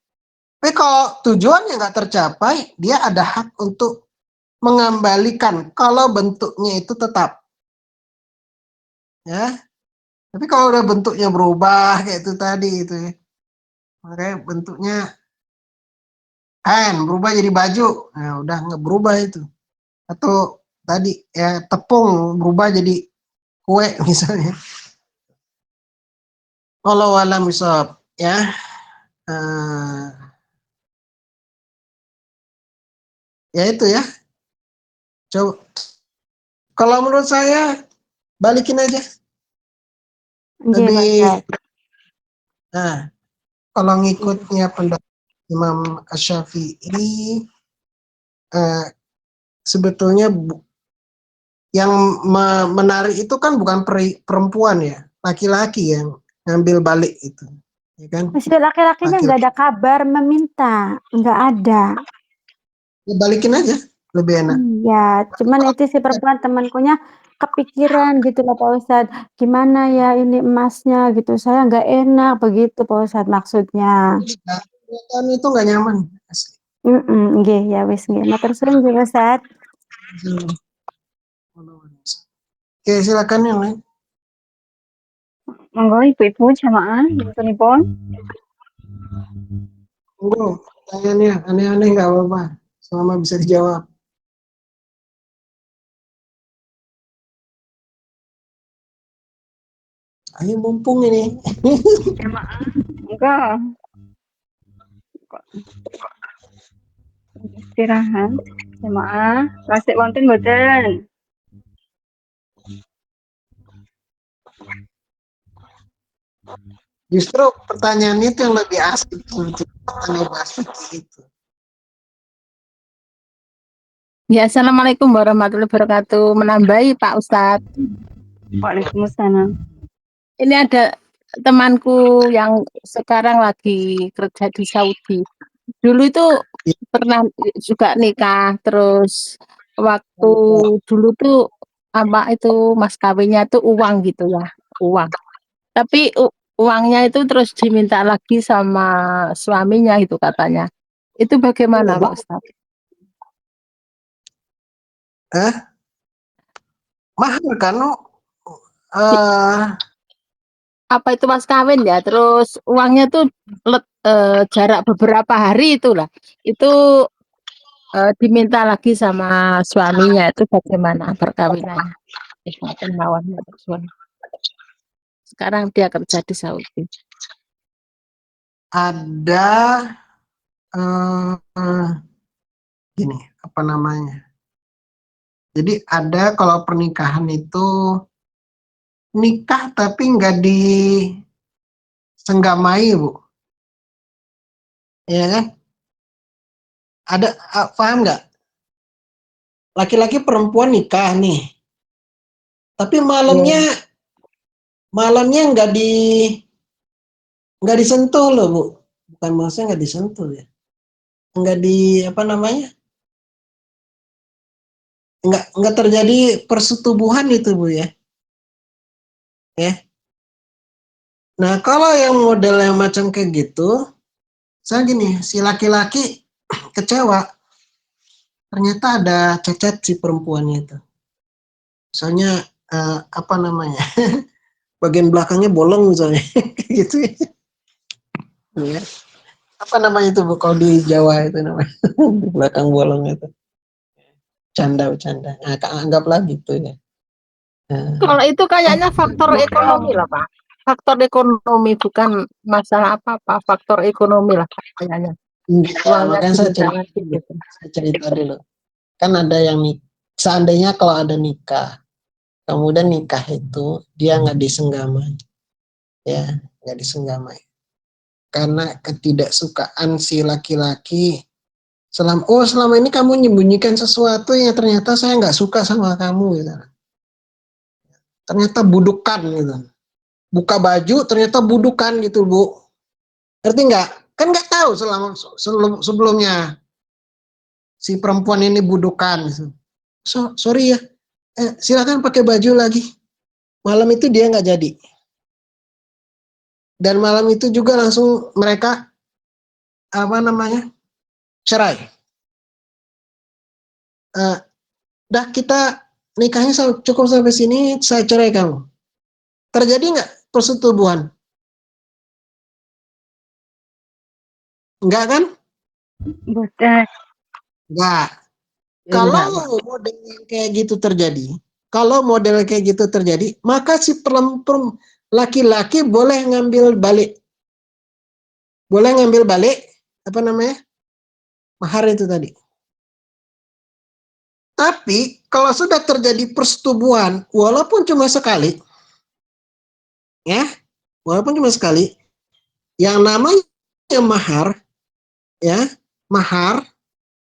Speaker 3: Tapi kalau tujuannya nggak tercapai, dia ada hak untuk mengembalikan kalau bentuknya itu tetap, ya. Tapi kalau udah bentuknya berubah kayak itu tadi itu, ya, makanya bentuknya berubah jadi baju, nah udah nggak berubah itu. Atau tadi ya tepung berubah jadi kue misalnya. Kalau alam misal, ya, eh, ya itu ya. Coba, kalau menurut saya balikin aja.
Speaker 5: Nggih, Pak
Speaker 3: Lebih,
Speaker 5: Ustadz.
Speaker 3: nah, kalau ngikutnya pendapat Imam Asy-Syafi'i, eh, sebetulnya yang menarik itu kan bukan perempuan ya, laki-laki yang ngambil balik itu, ya kan?
Speaker 5: Masih laki-lakinya nggak
Speaker 3: Laki-laki
Speaker 5: ada kabar meminta, nggak ada.
Speaker 3: ya, balikin aja, lebih enak.
Speaker 5: Iya, cuman itu si perempuan temankunya kepikiran gitu loh Pak Ustadz. Gimana ya ini emasnya gitu, saya nggak enak begitu Pak Ustadz maksudnya.
Speaker 3: Kan itu nggak nyaman. Asli.
Speaker 5: Nggih, ya wis nggih. Matur suwun nggih Pak Ustadz.
Speaker 3: Oke, silakan yang lain.
Speaker 2: Monggo ibu-ibu jamaah nuntunipun.
Speaker 3: Monggo, pertanyaannya aneh-aneh nggak apa-apa, selama bisa dijawab. Ayo mumpung ini.
Speaker 2: Jamaah, monggo. Istirahat. Jamaah, lasik wonten mboten?
Speaker 3: Justru pertanyaan itu yang lebih asik untuk kita bahas gitu.
Speaker 6: Ya, Assalamualaikum warahmatullahi wabarakatuh. Menambahi Pak Ustadz.
Speaker 2: Waalaikumsalam.
Speaker 6: Ini ada temanku yang sekarang lagi kerja di Saudi. Dulu itu pernah juga nikah, terus waktu dulu tuh apa itu mas kawinnya tuh uang gitu ya, uang. Tapi uangnya itu terus diminta lagi sama suaminya itu katanya. Itu bagaimana Pak Ustadz?
Speaker 3: Mahal kan?
Speaker 6: Apa itu mas kawin ya, terus uangnya tuh jarak beberapa hari itulah itu diminta lagi sama suaminya. Itu bagaimana perkawinannya? Sekarang dia kerja di Saudi.
Speaker 3: Ada gini, apa namanya? Jadi ada kalau pernikahan itu nikah tapi nggak disenggamai, Bu. Ya kan? Ada, paham nggak? Laki-laki perempuan nikah nih, tapi malamnya nggak disentuh loh, Bu. Bukan maksudnya nggak disentuh ya, nggak di apa namanya, nggak terjadi persetubuhan itu, Bu, ya. Nah, kalau yang model yang macam kayak gitu, saya gini, si laki-laki kecewa, ternyata ada cacat si perempuannya itu. Misalnya apa namanya, bagian belakangnya bolong misalnya, gitu ya. Apa namanya itu, Bu, kalau di Jawa itu namanya, di belakang bolong itu. Canda-canda. Nah, anggaplah gitu ya.
Speaker 6: Kalau itu kayaknya faktor ekonomi lah Pak. Faktor ekonomi, bukan masalah apa-apa, faktor ekonomi lah kayaknya. Uangnya
Speaker 3: Makanya
Speaker 6: diminta lagi gitu.
Speaker 3: saya cerita dulu. Kan ada yang seandainya kalau ada nikah, kemudian nikah itu dia nggak disenggamai, ya, nggak disenggamai. karena ketidaksukaan si laki-laki. Selama ini kamu menyembunyikan sesuatu yang ternyata saya nggak suka sama kamu gitu. Ternyata budukan gitu. Buka baju ternyata budukan gitu, Bu. Ngerti nggak? Kan nggak tahu sebelumnya si perempuan ini budukan gitu. Sorry ya, silakan pakai baju lagi. Malam itu dia nggak jadi. Dan malam itu juga langsung mereka cerai. Dah kita nikahnya cukup sampai sini, saya cerai kamu. Terjadi nggak persetubuhan? Enggak kan?
Speaker 2: Boten.
Speaker 3: Enggak.
Speaker 1: Ya, enggak, Pak.
Speaker 3: Kalau model kayak gitu terjadi, maka si laki-laki boleh ngambil balik mahar itu tadi. Tapi kalau sudah terjadi persetubuhan, walaupun cuma sekali, yang namanya mahar,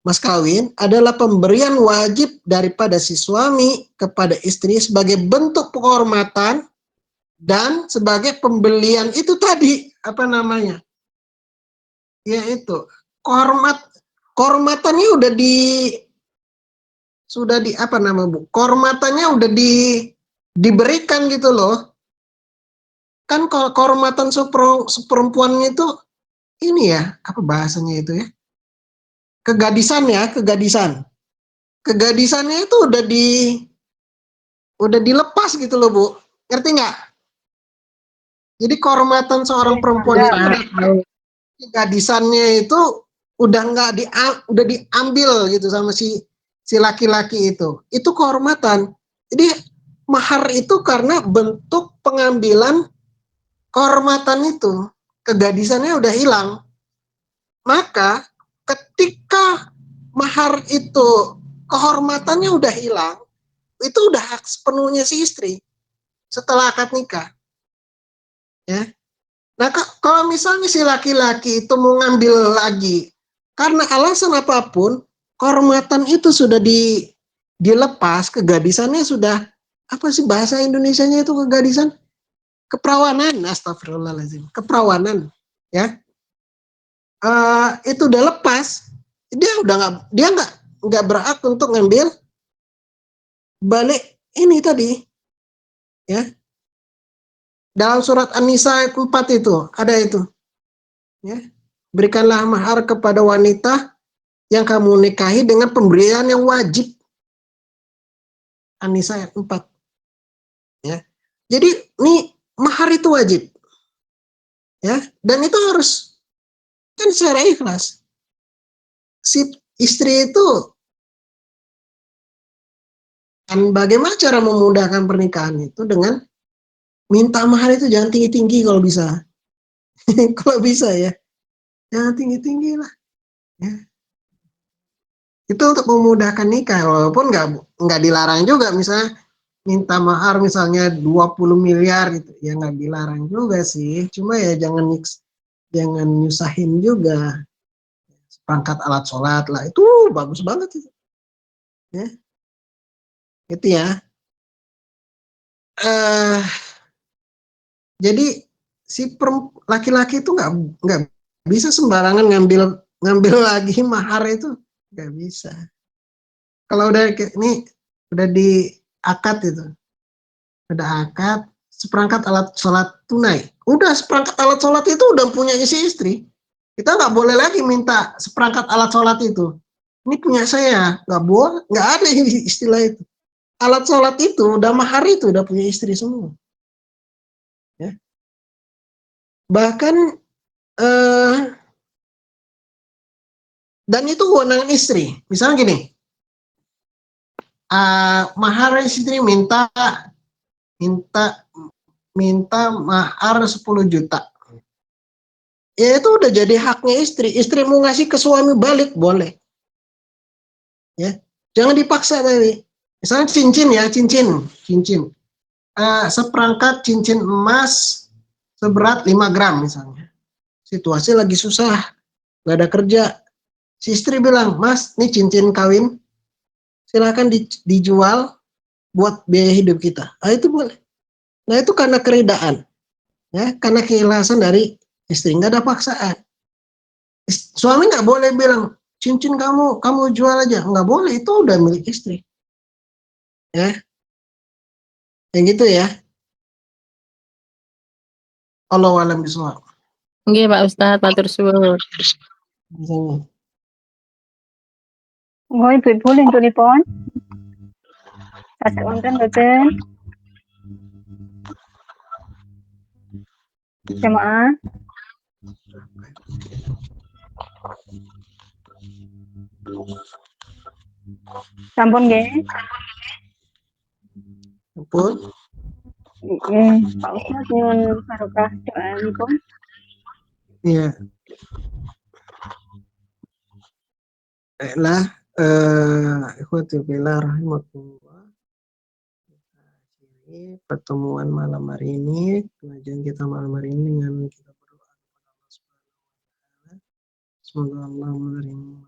Speaker 3: mas kawin adalah pemberian wajib daripada si suami kepada istri sebagai bentuk penghormatan dan sebagai pembelian itu tadi yaitu kehormatannya kehormatannya udah diberikan gitu loh. Kan kalau kehormatan seperempuannya itu ini ya, apa bahasanya itu ya? Kegadisannya itu udah dilepas gitu loh, Bu. Ngerti nggak? Jadi kehormatan seorang perempuan itu kegadisannya itu udah diambil gitu sama si laki-laki itu. Itu kehormatan. Jadi mahar itu karena bentuk pengambilan kehormatan itu. Kegadisannya udah hilang. Maka ketika mahar itu kehormatannya udah hilang, itu udah hak sepenuhnya si istri setelah akad nikah. Ya. Nah, kalau misalnya si laki-laki itu mau ngambil lagi karena alasan apapun, kehormatan itu sudah dilepas, kegadisannya sudah, apa sih bahasa Indonesianya itu kegadisan? Keperawanan, astagfirullahaladzim, keperawanan, ya. Itu udah lepas, dia nggak berhak untuk ngambil balik ini tadi, ya. Dalam surat An-Nisa ayat 4 itu ada itu, ya. Berikanlah mahar kepada wanita yang kamu nikahi dengan pemberian yang wajib. An-Nisa ayat 4, ya. Jadi ini mahar itu wajib, ya, dan itu harus kan secara ikhlas. Si istri itu kan bagaimana cara memudahkan pernikahan itu dengan minta mahar itu jangan tinggi-tinggi kalau bisa. Kalau bisa ya, jangan tinggi-tinggi lah. Ya. Itu untuk memudahkan nikah, walaupun nggak dilarang juga, misalnya minta mahar misalnya 20 miliar gitu, ya nggak dilarang juga sih. Cuma ya jangan nyusahin juga. Perangkat alat sholat lah, itu bagus banget itu. Ya. Gitu ya. Jadi si laki-laki itu nggak bisa sembarangan ngambil lagi mahar itu, nggak bisa. Kalau udah ini udah di akad itu, udah akad seperangkat alat sholat tunai, udah seperangkat alat sholat itu udah punya si istri, kita nggak boleh lagi minta seperangkat alat sholat itu. Ini punya saya, nggak boleh, nggak ada istilah itu. Alat sholat itu udah mahar itu udah punya istri semua. Ya. Bahkan dan itu kewenangan istri. Misalnya gini, mahar istri minta mahar 10 juta. Ya itu udah jadi haknya istri. Istri mau ngasih ke suami balik boleh. Ya, jangan dipaksa tadi. Misalnya cincin. Seperangkat cincin emas seberat 5 gram misalnya. situasi lagi susah, nggak ada kerja. Si istri bilang, Mas, ini cincin kawin, silakan dijual buat biaya hidup kita. Ah, itu boleh. Nah itu karena keridaan, ya, karena keikhlasan dari istri, nggak ada paksaan. Suami nggak boleh bilang cincin kamu jual aja, nggak boleh, itu udah milik istri, ya, yang gitu ya. Allahu a'lam bishawab.
Speaker 6: Nggih Pak Ustadz, matur suwun.
Speaker 2: Monggo ibu-ibu lintulipun. Tasik wonten mboten? Jamaah. Sampun nggih.
Speaker 3: Ampun.
Speaker 2: Nggih, Pak Ustadz nyuwun barokah doanipun.
Speaker 3: Iya. Baiklah, ikhwati fillah rahimakumullah. Ini pertemuan malam hari ini, pengajian kita malam hari ini dengan kita berdoa kepada Allah Subhanahu wa taala. Semoga Allah menerima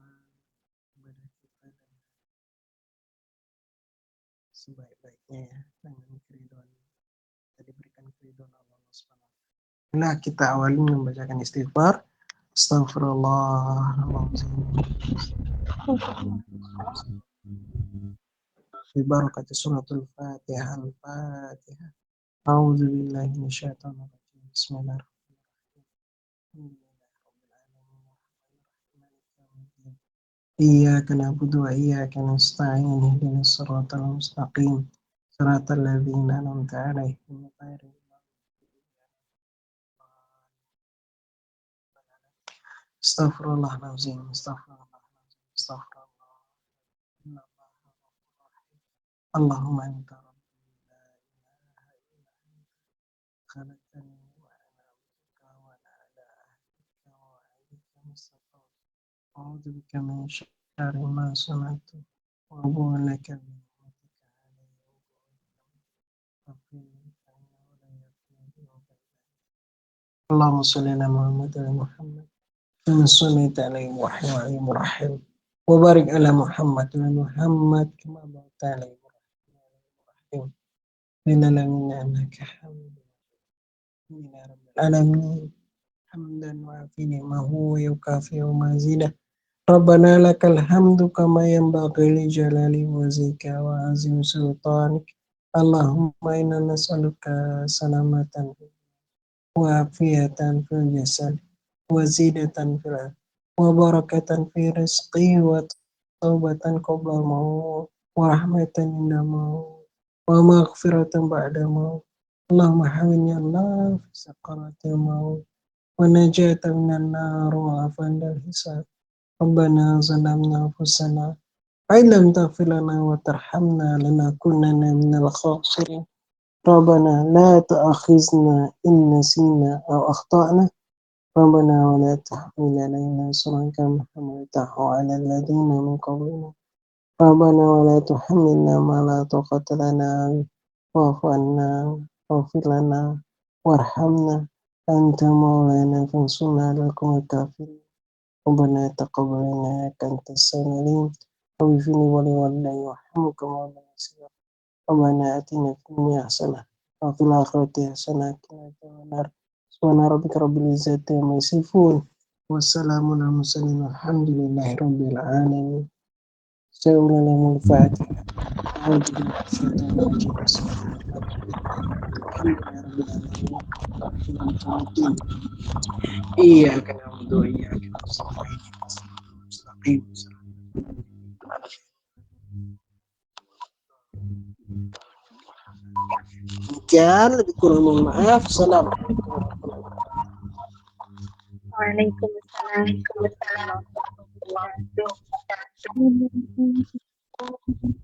Speaker 3: ibadah kita dan sebaik-baiknya ya, dengan keridhaan. Kita diberikan keridhaan Allah Subhanahu wa taala. Nah, kita awali membacakan istighfar. Astaghfirullahaladzim. Bi barakati suratul Fatihah al-Fatihah. A'udzu billahi minasyaitonir rajim. Bismillahirrahmanirrahim. Iyyaka na'budu wa iyyaka nasta'in. Ihdinas siratal mustaqim. Siratal ladzina an'amta 'alaihim ghairil Astaghfirullahaladzim. Astaghfirullahaladzim. Astaghfirullah. Allahumma anta rabbi la ilaha illa anta khalaqtani wa ana 'abduka wa ana 'ala ahdika wa wa'dika mastata'tu. A'udzu bika min syarri ma sana'tu wa abu'u laka bi ni'matika 'alayya wa aghfirli fa innahu la yaghfiru dhunuba illa anta. Allahumma shalli ala Muhammad wa ala Muhammad kama shallaita ala Ibrahim wa ala Ibrahim wa barik ala Muhammad wa ala Muhammad kama barakta ala Ibrahim wa ala Ibrahim fil alamin innaka Hamidum Majid. Ya rabbal alamin. Hamdan wafi ni'mahu wa yukafi'u mazidah. Rabbana lakal hamdu kama yanbaghi li jalali wajhika wa azim sultanik. Allahumma inna nas'aluka salamatan wa afiyatan fil jasad wa zidatan fil ard wa barakatan fi rizqi wa taubatan qabla maut wa rahmatan inda maut wa maghfiratan ba'da maut. Allahumma hawinni Allah fi sakaratil maut wa najatan minan nar wa afan dal hisab. Rabbana zalamna anfusana wa illam taghfir lana wa tarhamna lanakunanna minal khasirin. Rabbana la tu'akhizna in nasina aw akhtana. Rabbana wa la tahmil alaina isran kama hamaltahu 'ala alladziina min qablina. Rabbana wa la tuhammilna ma la taqata lana bih. Wa'fu 'anna waghfir lana warhamna anta maulana fansurna 'alal qawmil kafirin. Rabbana taqabbal minna innaka antas samiul 'alim. Waghfir li wa liwalidayya warhamhuma kama rabbayani. Rabbana atina fid dunya hasanah wa fil akhirati hasanah wa qina adzaban nar. Subhana rabbika rabbil izzati amma yasifun. Wassalamun alal mursalin walhamdulillahi rabbil alamin. Assalamualaikum warahmatullahi wabarakatuh. Iya kena berdoa, iya kena mustaqim. Demikian, lebih kurang mohon maaf. Assalamualaikum warahmatullahi wabarakatuh.
Speaker 2: Waalaikumsalam warahmatullahi wabarakatuh.